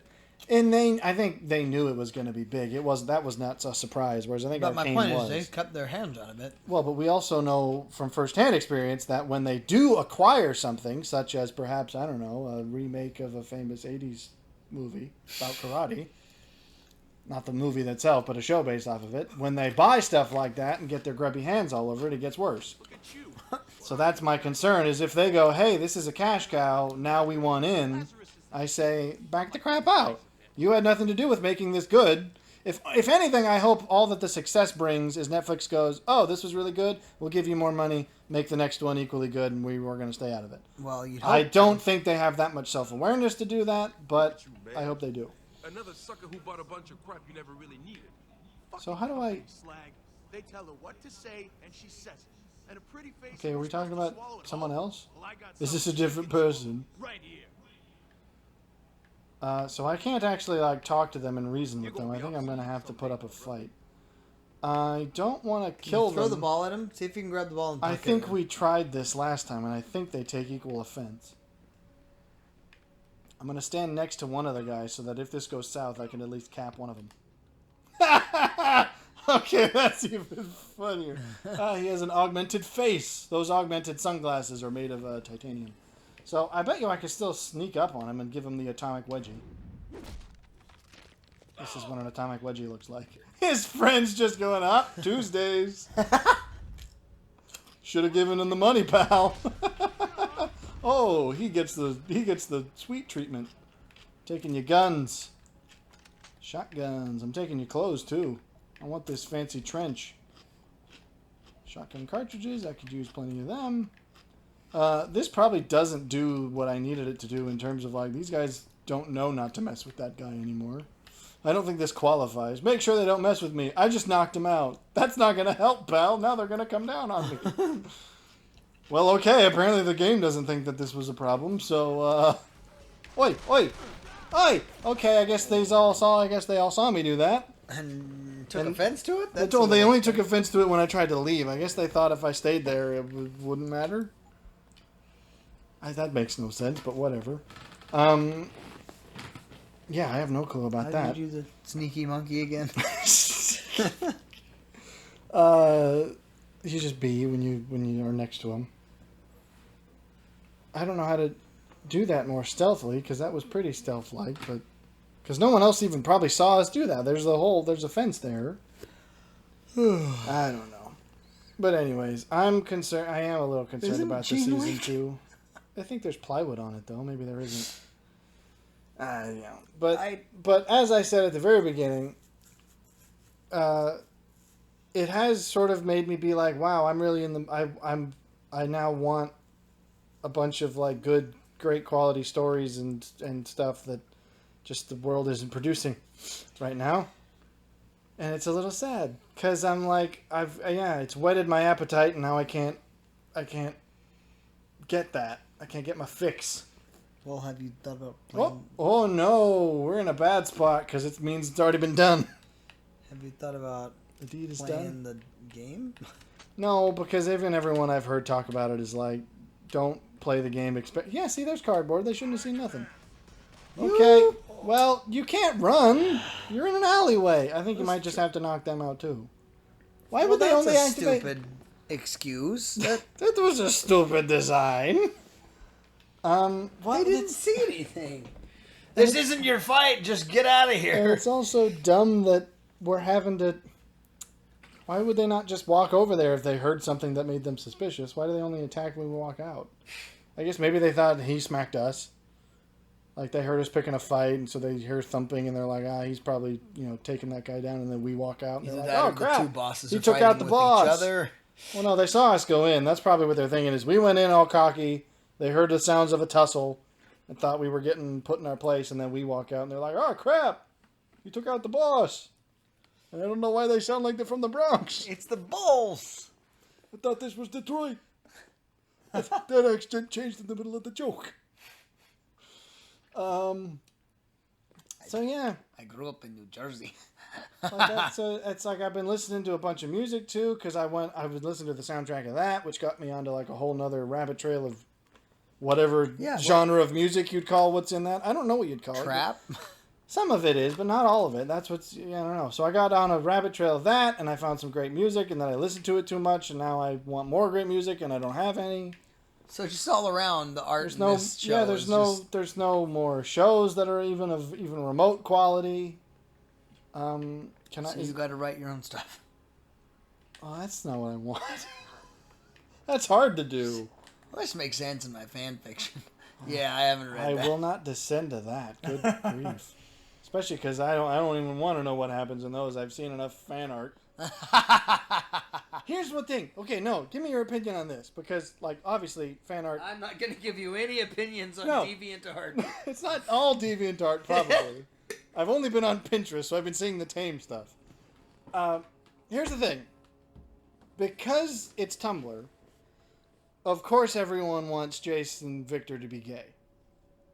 And I think they knew it was going to be big. That was not a surprise. Whereas I think Arcane my point is they cut their hands out of it. Well, but we also know from firsthand experience that when they do acquire something, such as perhaps, I don't know, a remake of a famous 80s movie about karate, not the movie itself, but a show based off of it, when they buy stuff like that and get their grubby hands all over it, it gets worse. So that's my concern, is if they go, hey, this is a cash cow, now we want in, I say, back the crap out. You had nothing to do with making this good. If anything, I hope all that the success brings is Netflix goes, oh, this was really good, we'll give you more money, make the next one equally good, and we're going to stay out of it. Well, I don't think they have that much self-awareness to do that, but I hope they do. Another sucker who bought a bunch of crap you never really needed. So how do I... Slag. They tell her what to say, and she says it. And a pretty face. Okay, are we talking about someone else? Well, Is this a different person? Right here. So I can't actually like talk to them and reason with them. I think I'm going to have to put up a fight. I don't want to kill them. Throw the ball at him. See if you can grab the ball and I think we tried this last time, and I think they take equal offense. I'm going to stand next to one of the guys so that if this goes south, I can at least cap one of them. Okay, that's even funnier. He has an augmented face. Those augmented sunglasses are made of titanium. So I bet you I could still sneak up on him and give him the atomic wedgie. This is what an atomic wedgie looks like. His friend's just going up Tuesdays. Should have given him the money, pal. Oh, he gets the sweet treatment. Taking your guns. Shotguns. I'm taking your clothes too. I want this fancy trench. Shotgun cartridges. I could use plenty of them. This probably doesn't do what I needed it to do in terms of like, these guys don't know not to mess with that guy anymore. I don't think this qualifies. Make sure they don't mess with me. I just knocked him out. That's not going to help, pal. Now they're going to come down on me. Well, okay. Apparently the game doesn't think that this was a problem. So, oi. Okay, I guess they all saw me do that. And took offense to it? They only took offense to it when I tried to leave. I guess they thought if I stayed there, it wouldn't matter. That makes no sense, but whatever. Yeah, I have no clue about that. How did you do the sneaky monkey again? You just be when you are next to him. I don't know how to do that more stealthily, because that was pretty stealth-like, but because no one else even probably saw us do that. There's a fence there. I don't know. But anyways, I'm concerned. I am a little concerned about the season 2. I think there's plywood on it, though. Maybe there isn't. Yeah. But as I said at the very beginning, it has sort of made me be like, wow, I'm really in the. I now want a bunch of like good, great quality stories and stuff that just the world isn't producing right now, and it's a little sad because I'm like, it's whetted my appetite, and now I can't get that. I can't get my fix. Well, have you thought about playing... Oh no, we're in a bad spot because it means it's already been done. Have you thought about playing the game? No, because even everyone I've heard talk about it is like, don't play the game. Yeah, see, there's cardboard. They shouldn't have seen nothing. Okay, well, you can't run. You're in an alleyway. I think you might just have to knock them out too. Why would they only activate... stupid excuse. That was a stupid design. They didn't see anything. This isn't your fight. Just get out of here. And it's also dumb that we're having to... Why would they not just walk over there if they heard something that made them suspicious? Why do they only attack when we walk out? I guess maybe they thought he smacked us. Like, they heard us picking a fight, and so they hear thumping, and they're like, he's probably, taking that guy down, and then we walk out, and they're like, oh, crap, the two bosses he took out the boss. Each other. Well, no, they saw us go in. That's probably what they're thinking is we went in all cocky. They heard the sounds of a tussle. and thought we were getting put in our place, and then we walk out and they're like, "Oh crap, you took out the boss." And I don't know why they sound like they're from the Bronx. It's the Bulls. I thought this was Detroit. That accent changed in the middle of the joke. So yeah, I grew up in New Jersey. it's like I've been listening to a bunch of music too, because I was listening to the soundtrack of that, which got me onto like a whole nother rabbit trail of whatever genre of music you'd call what's in that. I don't know what you'd call it. Trap? Some of it is, but not all of it. That's what's, I don't know. So I got on a rabbit trail of that, and I found some great music, and then I listened to it too much, and now I want more great music, and I don't have any. So just all around the art. There's no more shows that are even of even remote quality. You got to write your own stuff. Oh, that's not what I want. That's hard to do. Well, this makes sense in my fan fiction. Yeah, I haven't read that. I will not descend to that. Good grief. Especially because I don't even want to know what happens in those. I've seen enough fan art. Here's one thing. Okay, no, give me your opinion on this, because like obviously fan art. I'm not going to give you any opinions on deviant art. It's not all deviant art, probably. I've only been on Pinterest, so I've been seeing the tame stuff. Here's the thing. Because it's Tumblr, of course everyone wants Jason Victor to be gay.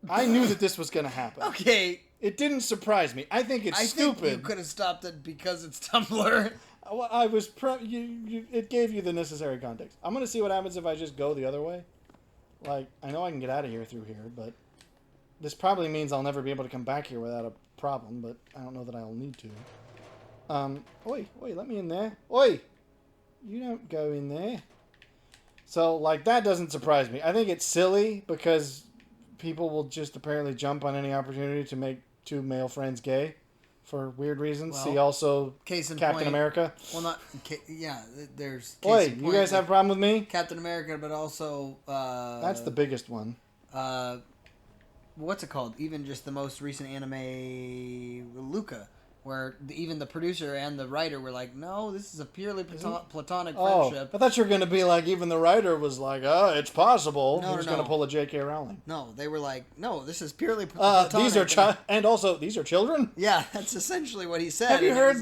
I knew that this was going to happen. Okay. It didn't surprise me. I think it's stupid. Think you could have stopped it because it's Tumblr. Well, I was it gave you the necessary context. I'm going to see what happens if I just go the other way. Like, I know I can get out of here through here, but this probably means I'll never be able to come back here without a problem, but I don't know that I'll need to. Oi, let me in there. Oi! You don't go in there. So, like, that doesn't surprise me. I think it's silly because people will just apparently jump on any opportunity to make two male friends gay for weird reasons. Well, see also Captain America. Well, not... Yeah, there's... Oi, you guys have a problem with me? Captain America, but also... That's the biggest one. What's it called? Even just the most recent anime, Luca, where even the producer and the writer were like, no, this is a purely platonic friendship. I thought you were going to be like, even the writer was like, it's possible. No, he was going to pull a J.K. Rowling. No, they were like, no, this is purely platonic. These are children? Yeah, that's essentially what he said. Have you heard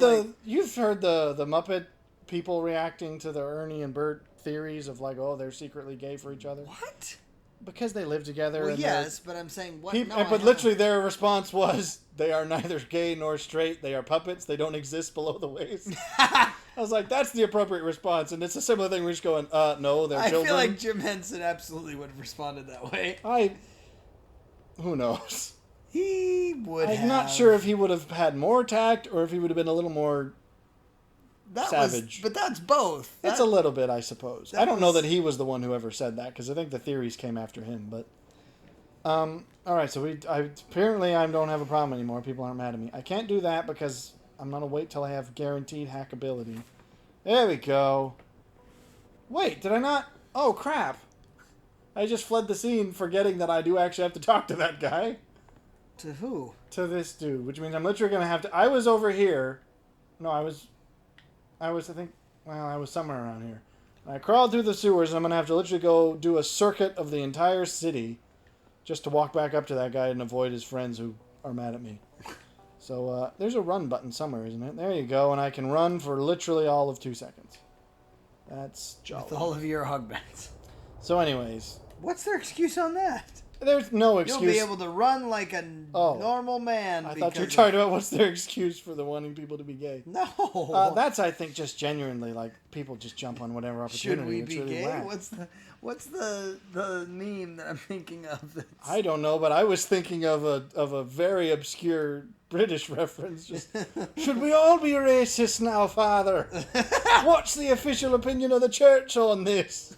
you've heard the Muppet people reacting to the Ernie and Bert theories of like, they're secretly gay for each other? What? Because they live together. Well, yes, but I'm saying what? But literally, their response was, "They are neither gay nor straight. They are puppets. They don't exist below the waist." I was like, "That's the appropriate response," and it's a similar thing. We're just going, "No, they're children." I feel like Jim Henson absolutely would have responded that way. Who knows? He would. I'm not sure if he would have had more tact or if he would have been a little more savage. But that's both. It's a little bit, I suppose. I don't know that he was the one who ever said that, because I think the theories came after him. But all right, so apparently I don't have a problem anymore. People aren't mad at me. I can't do that because I'm gonna wait till I have guaranteed hackability. There we go. Wait, did I not? Oh crap! I just fled the scene, forgetting that I do actually have to talk to that guy. To who? To this dude, which means I'm literally gonna have to. I was over here. No, I was somewhere around here. I crawled through the sewers, and I'm going to have to literally go do a circuit of the entire city just to walk back up to that guy and avoid his friends who are mad at me. So, there's a run button somewhere, isn't it? There you go, and I can run for literally all of 2 seconds. That's jolly. With all of your hug bats. So anyways. What's their excuse on that? There's no excuse. You'll be able to run like a normal man. I thought you were talking about what's their excuse for the wanting people to be gay. No. That's, I think, just genuinely like people just jump on whatever opportunity. Should we be really gay? Whack. What's the meme that I'm thinking of? I don't know, but I was thinking of a very obscure British reference. Just, should we all be racist now, Father? What's the official opinion of the church on this?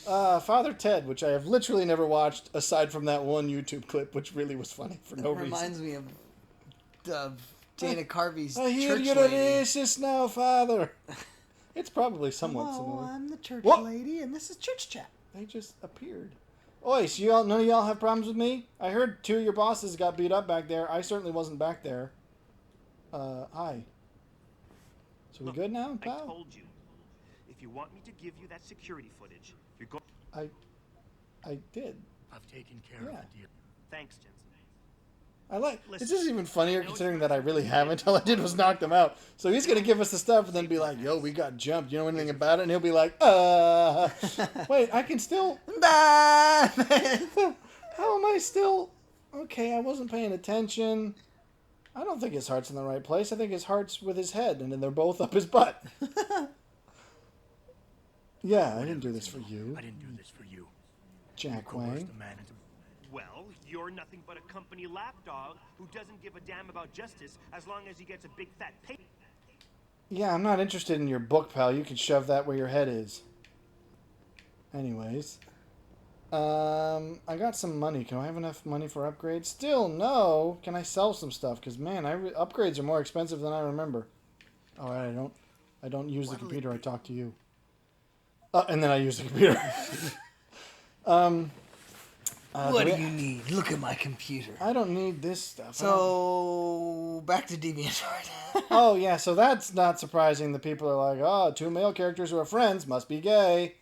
Father Ted, which I have literally never watched aside from that one YouTube clip, which really was funny for no reason. Reminds me of Dana Carvey's I hear church you're lady. a racist now, Father. It's probably somewhat Hello, similar. I'm the church What? lady, and this is Church Chat. They just appeared. Oi, so none of y'all have problems with me? I heard 2 of your bosses got beat up back there. I certainly wasn't back there. Hi. So we good now, pal? I told you. If you want me to give you that security footage, you're going... I did. I've taken care Yeah. of the deal. Thanks, Jensen. This is even funnier considering that I really haven't. All I did was knock them out. So he's gonna give us the stuff and then be like, "Yo, we got jumped. You know anything about it?" And he'll be like, wait, I can still. How am I still? Okay, I wasn't paying attention. I don't think his heart's in the right place. I think his heart's with his head, and then they're both up his butt. Yeah, I didn't do this for you, I didn't do this for you. Jack Coerced Wang. a man into Well, you're nothing but a company lapdog who doesn't give a damn about justice as long as he gets a big fat pay. Yeah, I'm not interested in your book, pal. You can shove that where your head is. Anyways. I got some money. Can I have enough money for upgrades? Still, no. Can I sell some stuff? Because, man, upgrades are more expensive than I remember. All right, I don't use the computer. I talk to you. And then I use the computer. What do you need? Look at my computer. I don't need this stuff. So, back to DeviantArt. Oh, yeah, so that's not surprising. The people are like, oh, two male characters who are friends must be gay.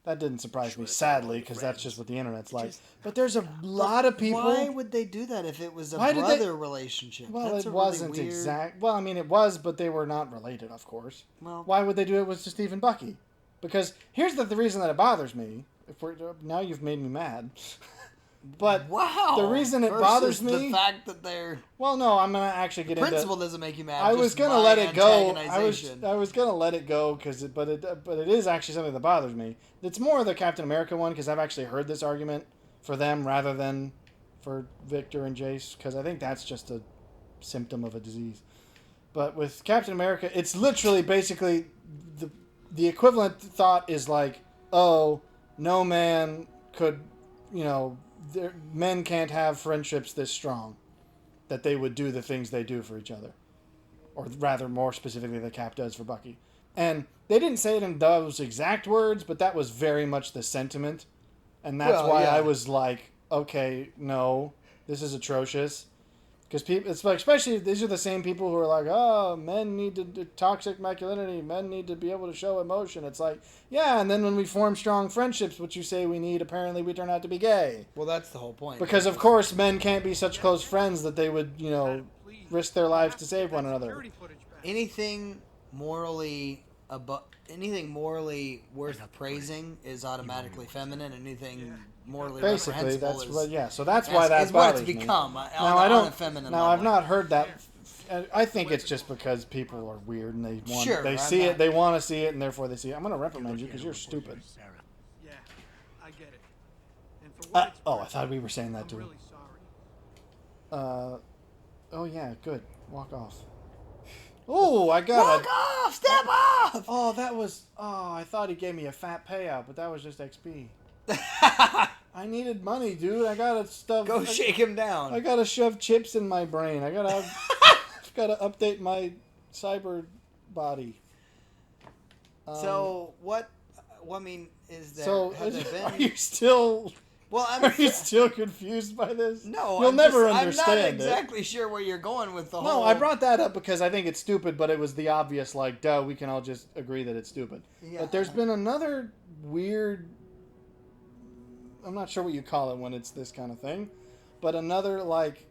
That didn't surprise me, sadly, because that's just what the internet's like. But there's a lot of people... Why would they do that if it was a Why did they- brother relationship? Well, That's it a wasn't really weird... exact. Well, I mean, it was, but they were not related, of course. Well- Why would they do it with Steve and Bucky? Because here's the reason that it bothers me. Now you've made me mad. But Wow! the reason it Versus bothers me... the fact that they're... Well, no, I'm going to actually get Principle into... doesn't make you mad. I was just gonna my let it go. antagonization. I was gonna let it go but it is actually something that bothers me. It's more the Captain America one because I've actually heard this argument for them rather than for Victor and Jace because I think that's just a symptom of a disease. But with Captain America, it's literally basically the equivalent thought is like, oh, no man could, men can't have friendships this strong that they would do the things they do for each other. Or rather, more specifically, the Cap does for Bucky. And they didn't say it in those exact words, but that was very much the sentiment. And that's why I was like, okay, no, this is atrocious. Because people, it's like, especially, these are the same people who are like, oh, men need to toxic masculinity, men need to be able to show emotion. It's like, yeah, and then when we form strong friendships, which you say we need, apparently we turn out to be gay. Well, that's the whole point. Because, of course, men can't be such close friends that they would, risk their lives to save one another. anything morally worth praising is automatically feminine. Anything morally Basically, reprehensible that's is, what. Yeah, so that's why that is what bothers it's me. become. Now I don't. Feminine Now level. I've not heard that. I think it's just because people are weird and they want. Sure, they I'm see not- it. They want to see it, and therefore they see it. I'm going to reprimand you because you're stupid. Sarah. Yeah, I get it. And for what it's I worth, thought we were saying that I'm too. really sorry. Oh yeah, good. Walk off. Oh, I got Walk off! Step off! Oh, that was. Oh, I thought he gave me a fat payout, but that was just XP. I needed money, dude. I gotta stuff. Go shake him down. I gotta shove chips in my brain. I gotta update my cyber body. So what? I mean, is there? So have there been? are you still? Well, Are you still confused by this? No, you'll never I'm understand not it. exactly sure where you're going with the whole. No, I brought that up because I think it's stupid, but it was the obvious, like, duh, we can all just agree that it's stupid. Yeah. But there's been another weird, I'm not sure what you call it when it's this kind of thing, but another, like,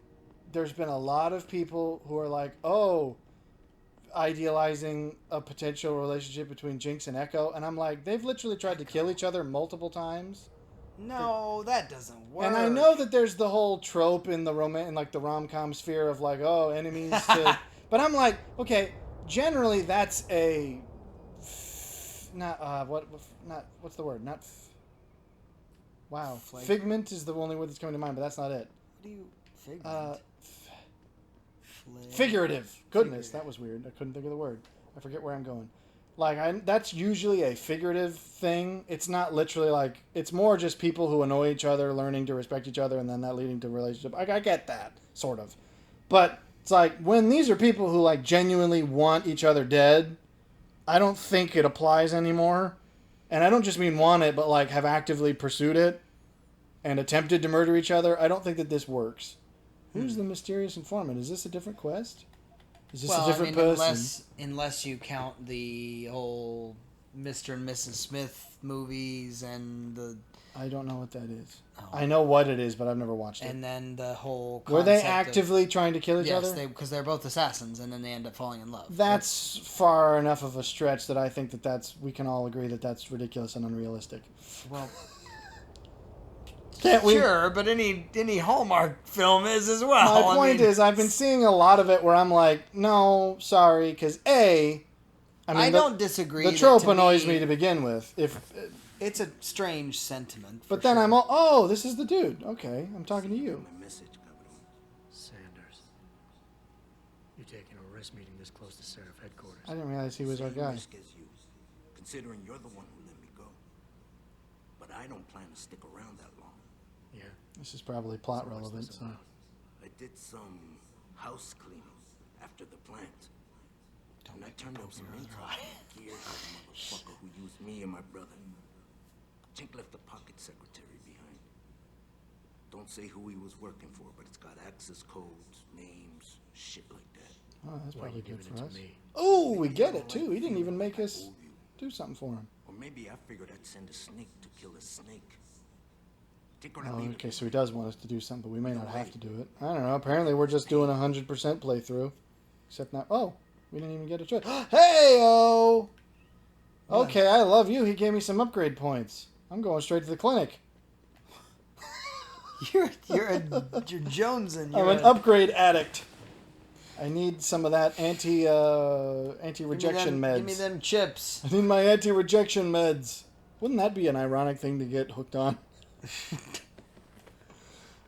there's been a lot of people who are like, oh, idealizing a potential relationship between Jinx and Echo, and I'm like, they've literally tried to kill each other multiple times. No, that doesn't work. And I know that there's the whole trope in the the rom-com sphere of like, oh, enemies to... But I'm like, okay, generally that's a... what's the word? Wow. Flagrant? Figment is the only word that's coming to mind, but that's not it. What do you figment? Figurative. Goodness, that was weird. I couldn't think of the word. I forget where I'm going. Like, that's usually a figurative thing. It's not literally like... It's more just people who annoy each other, learning to respect each other, and then that leading to a relationship. I get that, sort of. But it's like, when these are people who, like, genuinely want each other dead, I don't think it applies anymore. And I don't just mean want it, but, like, have actively pursued it and attempted to murder each other. I don't think that this works. Who's the mysterious informant? Is this a different quest? Is this a different person? Unless you count the whole Mr. and Mrs. Smith movies and the I don't know what that is. Oh. I know what it is, but I've never watched it. and then the whole Were they concept of- actively trying to kill each yes, other? because they're both assassins, and then they end up falling in love. That's far enough of a stretch that I think that's we can all agree that that's ridiculous and unrealistic. Well, Can't we? sure, but any Hallmark film is as well. My point is, I've been seeing a lot of it where I'm like, no, sorry, because I don't disagree. The that trope to annoys me to begin with. It's a strange sentiment. But then I'm all, oh, this is the dude. Okay, I'm talking to you. My message, Cabrón. Sanders. You're taking a risk meeting this close to Sheriff headquarters. I didn't realize he was our Same guy. risk as you, considering you're the one who let me go. But I don't plan to stick around that long. Yeah. This is probably plot So what's relevant. this So. about? I did some house cleaning after the plant. And I turned up some info on a gearhead motherfucker who used me and my brother. Chink left the pocket secretary behind. Don't say who he was working for, but it's got access codes, names, shit like that. Oh, that's Why probably you good giving for it us. to me? Oh, we get it too. He didn't even make us I owe you. do something for him. Or maybe I figured I'd send a snake to kill a snake. Take her to Oh, leave okay, it. so he does want us to do something, but we may not have to do it. I don't know. Apparently, we're just doing 100% playthrough. Except now, oh, we didn't even get a choice. Hey-oh! Okay, I love you. He gave me some upgrade points. I'm going straight to the clinic. you're jonesing. I'm an upgrade addict. I need some of that anti-rejection meds. Give me them chips. I need my anti-rejection meds. Wouldn't that be an ironic thing to get hooked on?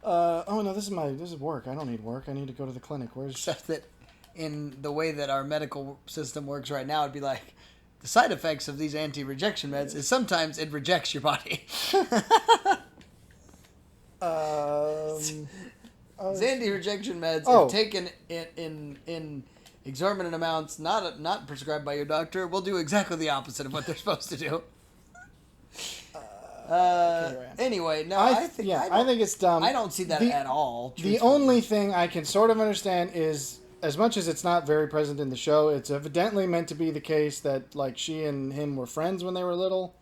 Oh no, this is work. I don't need work. I need to go to the clinic. Where's Except that in the way that our medical system works right now, it'd be like the side effects of these anti-rejection meds is sometimes it rejects your body. These anti-rejection meds, Oh. if taken in exorbitant amounts, not prescribed by your doctor, will do exactly the opposite of what they're supposed to do. Anyway, no, I think it's dumb. I don't see that at all. The truthfully. only thing I can sort of understand is, as much as it's not very present in the show, it's evidently meant to be the case that like she and him were friends when they were little,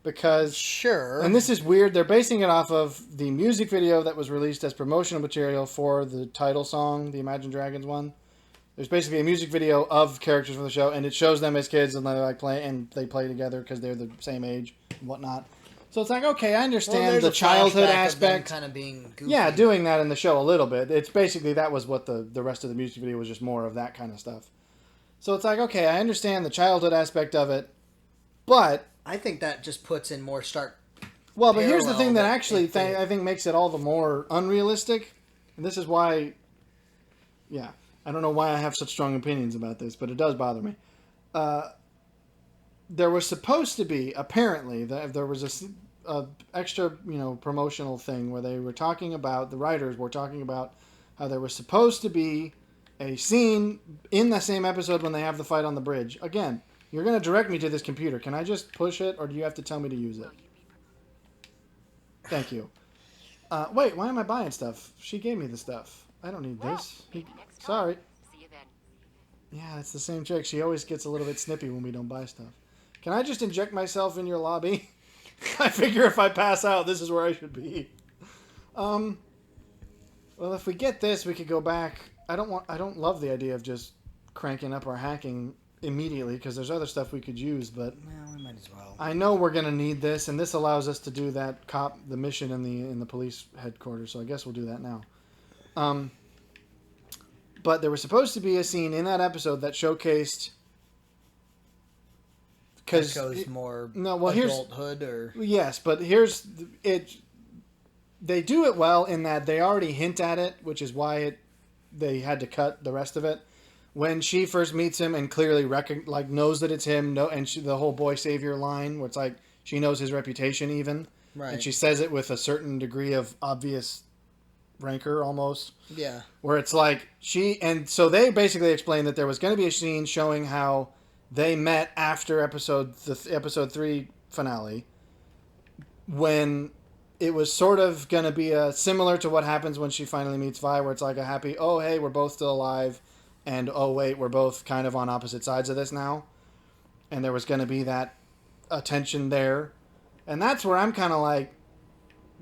because sure. and this is weird. They're basing it off of the music video that was released as promotional material for the title song, the Imagine Dragons one. There's basically a music video of characters from the show, and it shows them as kids, and they play together because they're the same age and whatnot. So it's like, okay, I understand there's the a childhood flashback of them aspect. kind of being goofy. Yeah, doing that in the show a little bit. It's basically that was what the rest of the music video was, just more of that kind of stuff. So it's like, okay, I understand the childhood aspect of it, but I think that just puts in more stark. well, but here's the thing that parallel actually if they- I think makes it all the more unrealistic, and this is why. Yeah, I don't know why I have such strong opinions about this, but it does bother me. There was supposed to be, apparently, there was a extra, promotional thing where they were talking about, the writers were talking about how there was supposed to be a scene in the same episode when they have the fight on the bridge. Again, you're going to direct me to this computer. Can I just push it, or do you have to tell me to use it? Thank you. Wait, why am I buying stuff? She gave me the stuff. I don't need this. Sorry. See you then. Yeah, it's the same chick. She always gets a little bit snippy when we don't buy stuff. Can I just inject myself in your lobby? I figure if I pass out, this is where I should be. Well, if we get this, we could go back. I don't love the idea of just cranking up our hacking immediately, because there's other stuff we could use, but Well, we might as well. I know we're gonna need this, and this allows us to do that the mission in the police headquarters. So I guess we'll do that now. But there was supposed to be a scene in that episode that showcased. Because goes more no, well, here's adulthood or yes, but here's it. They do it well in that they already hint at it, which is why they had to cut the rest of it. When she first meets him and clearly knows that it's him, and the whole boy savior line, where it's like she knows his reputation even, right, and she says it with a certain degree of obvious rancor almost. Yeah, where it's like so they basically explained that there was going to be a scene showing how they met after episode 3 finale, when it was sort of going to be similar to what happens when she finally meets Vi, where it's like a happy, oh, hey, we're both still alive, and oh, wait, we're both kind of on opposite sides of this now. And there was going to be that attention there. And that's where I'm kind of like,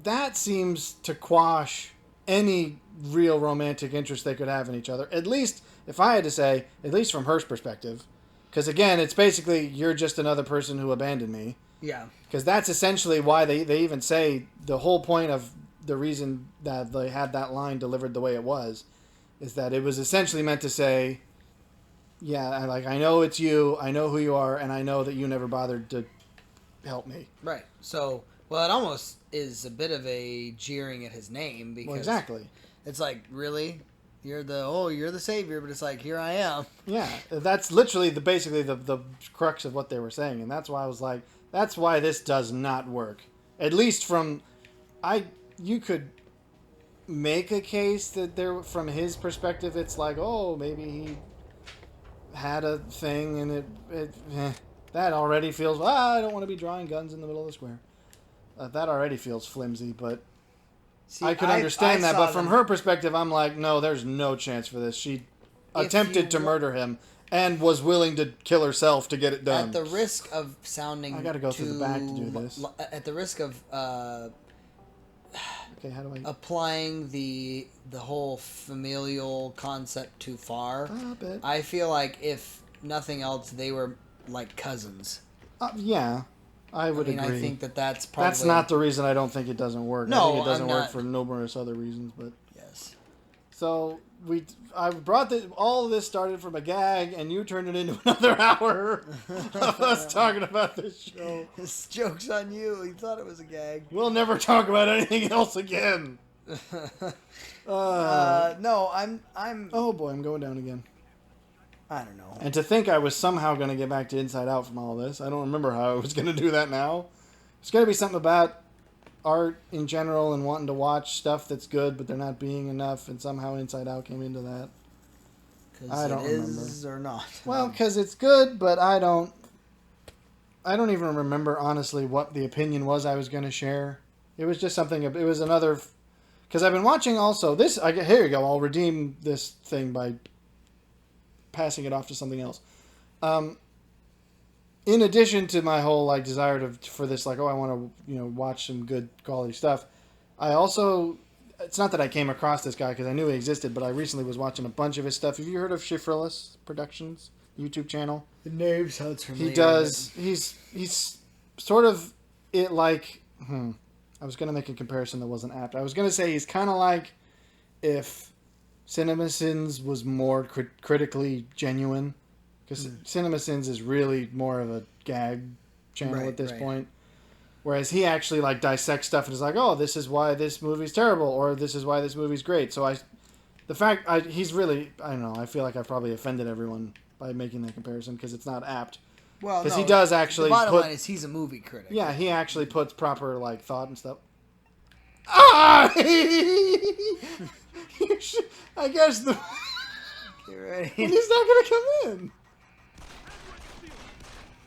that seems to quash any real romantic interest they could have in each other. At least, if I had to say, at least from her perspective. Because again, it's basically, you're just another person who abandoned me. Yeah. Because that's essentially why they even say the whole point of the reason that they had that line delivered the way it was, is that it was essentially meant to say, yeah, I know it's you, I know who you are, and I know that you never bothered to help me. Right. So, well, it almost is a bit of a jeering at his name because Exactly. it's like, really? You're the savior, but it's like, here I am. Yeah, that's literally basically the crux of what they were saying, and that's why I was like, that's why this does not work. At least you could make a case that there, from his perspective, it's like, oh, maybe he had a thing, and that already feels, I don't want to be drawing guns in the middle of the square. That already feels flimsy, but See, I could understand that. saw But from her perspective, I'm like, no, there's no chance for this. She attempted to murder him and was willing to kill herself to get it done. At the risk of sounding, I gotta go through the back to do this. At the risk of Okay, how do I applying the whole familial concept too far? stop it? I feel like if nothing else, they were like cousins. Yeah, I would agree. I think that's probably... That's not the reason I don't think it doesn't work. No, I think it doesn't I'm work not... for numerous other reasons, but... Yes. So, I brought all of this started from a gag, and you turned it into another hour of us talking about this show. This joke's on you. You thought it was a gag. We'll never talk about anything else again. No, I'm... Oh boy, I'm going down again. I don't know. And to think I was somehow going to get back to Inside Out from all this. I don't remember how I was going to do that now. It's going to be something about art in general and wanting to watch stuff that's good, but they're not being enough, and somehow Inside Out came into that. I don't remember. Is or not. Well, because it's good, but I don't even remember, honestly, what the opinion was I was going to share. It was just something, it was another... Because I've been watching also this... Here you go, I'll redeem this thing by passing it off to something else. In addition to my whole desire for this, I want to watch some good quality stuff, I also, it's not that I came across this guy because I knew he existed, but I recently was watching a bunch of his stuff. Have you heard of Shifriless Productions YouTube channel? The name sounds familiar. He does. He's sort of it like. I was gonna make a comparison that wasn't apt. I was gonna say he's kind of like if CinemaSins was more critically genuine, because CinemaSins is really more of a gag channel at this point, whereas he actually dissects stuff and is like, oh, this is why this movie's terrible, or this is why this movie's great. So he's really, I don't know, I feel like I've probably offended everyone by making that comparison because it's not apt. Well, because he does actually. The bottom line is he's a movie critic. Yeah, he actually puts proper thought and stuff. Ah! I guess the. Get ready. And he's not gonna come in.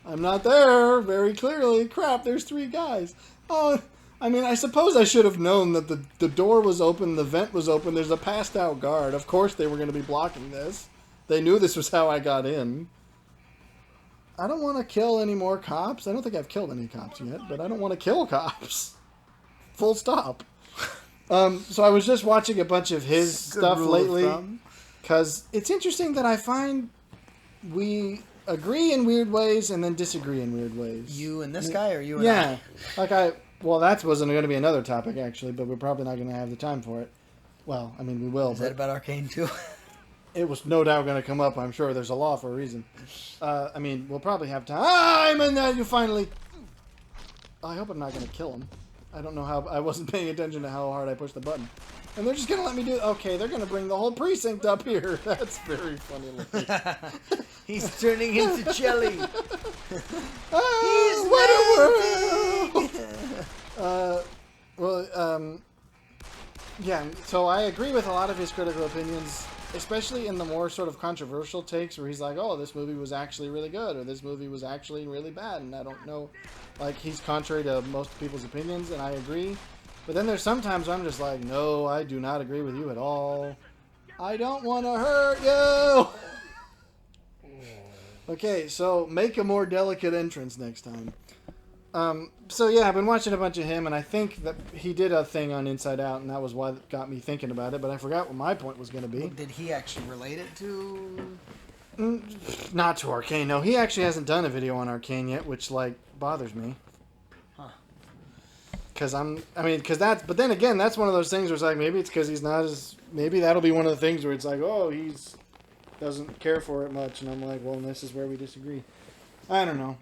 I'm not there, very clearly. Crap, there's 3 guys. Oh, I mean, I suppose I should have known that the door was open, the vent was open, there's a passed out guard. Of course they were going to be blocking this. They knew this was how I got in. I don't want to kill any more cops. I don't think I've killed any cops yet, but I don't want to kill cops. Full stop. So I was just watching a bunch of his stuff lately, because it's interesting that I find we agree in weird ways and then disagree in weird ways. You and this guy, or you and I? Yeah. Well, that wasn't going to be another topic, actually, but we're probably not going to have the time for it. Well, I mean, we will. Is that about Arcane, too? It was no doubt going to come up, I'm sure. There's a law for a reason. I mean, we'll probably have time, and then you finally... I hope I'm not going to kill him. I don't know how... I wasn't paying attention to how hard I pushed the button. And they're just going to let me do... Okay, they're going to bring the whole precinct up here. That's very funny looking. He's turning into Chelly. Yeah, so I agree with a lot of his critical opinions, especially in the more sort of controversial takes where he's like, oh, this movie was actually really good, or this movie was actually really bad, and I don't know. He's contrary to most people's opinions, and I agree. But then there's sometimes I'm just like, no, I do not agree with you at all. I don't want to hurt you! Okay, so make a more delicate entrance next time. So yeah, I've been watching a bunch of him, and I think that he did a thing on Inside Out, and that was why it got me thinking about it. But I forgot what my point was going to be. Did he actually relate it to? Not to Arcane. No, he actually hasn't done a video on Arcane yet, which like bothers me. Huh. But then again, that's one of those things where it's like maybe it's because he's not as. Maybe that'll be one of the things where it's like, oh, he's doesn't care for it much, and I'm like, well, this is where we disagree. I don't know.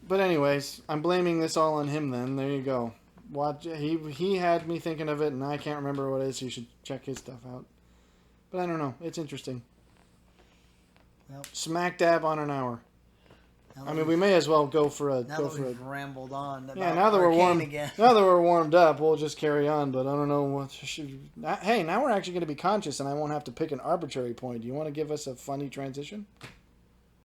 But anyways, I'm blaming this all on him then. There you go. Watch. He had me thinking of it, and I can't remember what it is. So you should check his stuff out. But I don't know. It's interesting. Well, Smack dab on an hour. I mean, we may as well go for a. Now that we've rambled on about Now that we're Arcane warm, again. now that we're warmed up, we'll just carry on. But I don't know what should. Hey, now we're actually going to be conscious, and I won't have to pick an arbitrary point. Do you want to give us a funny transition?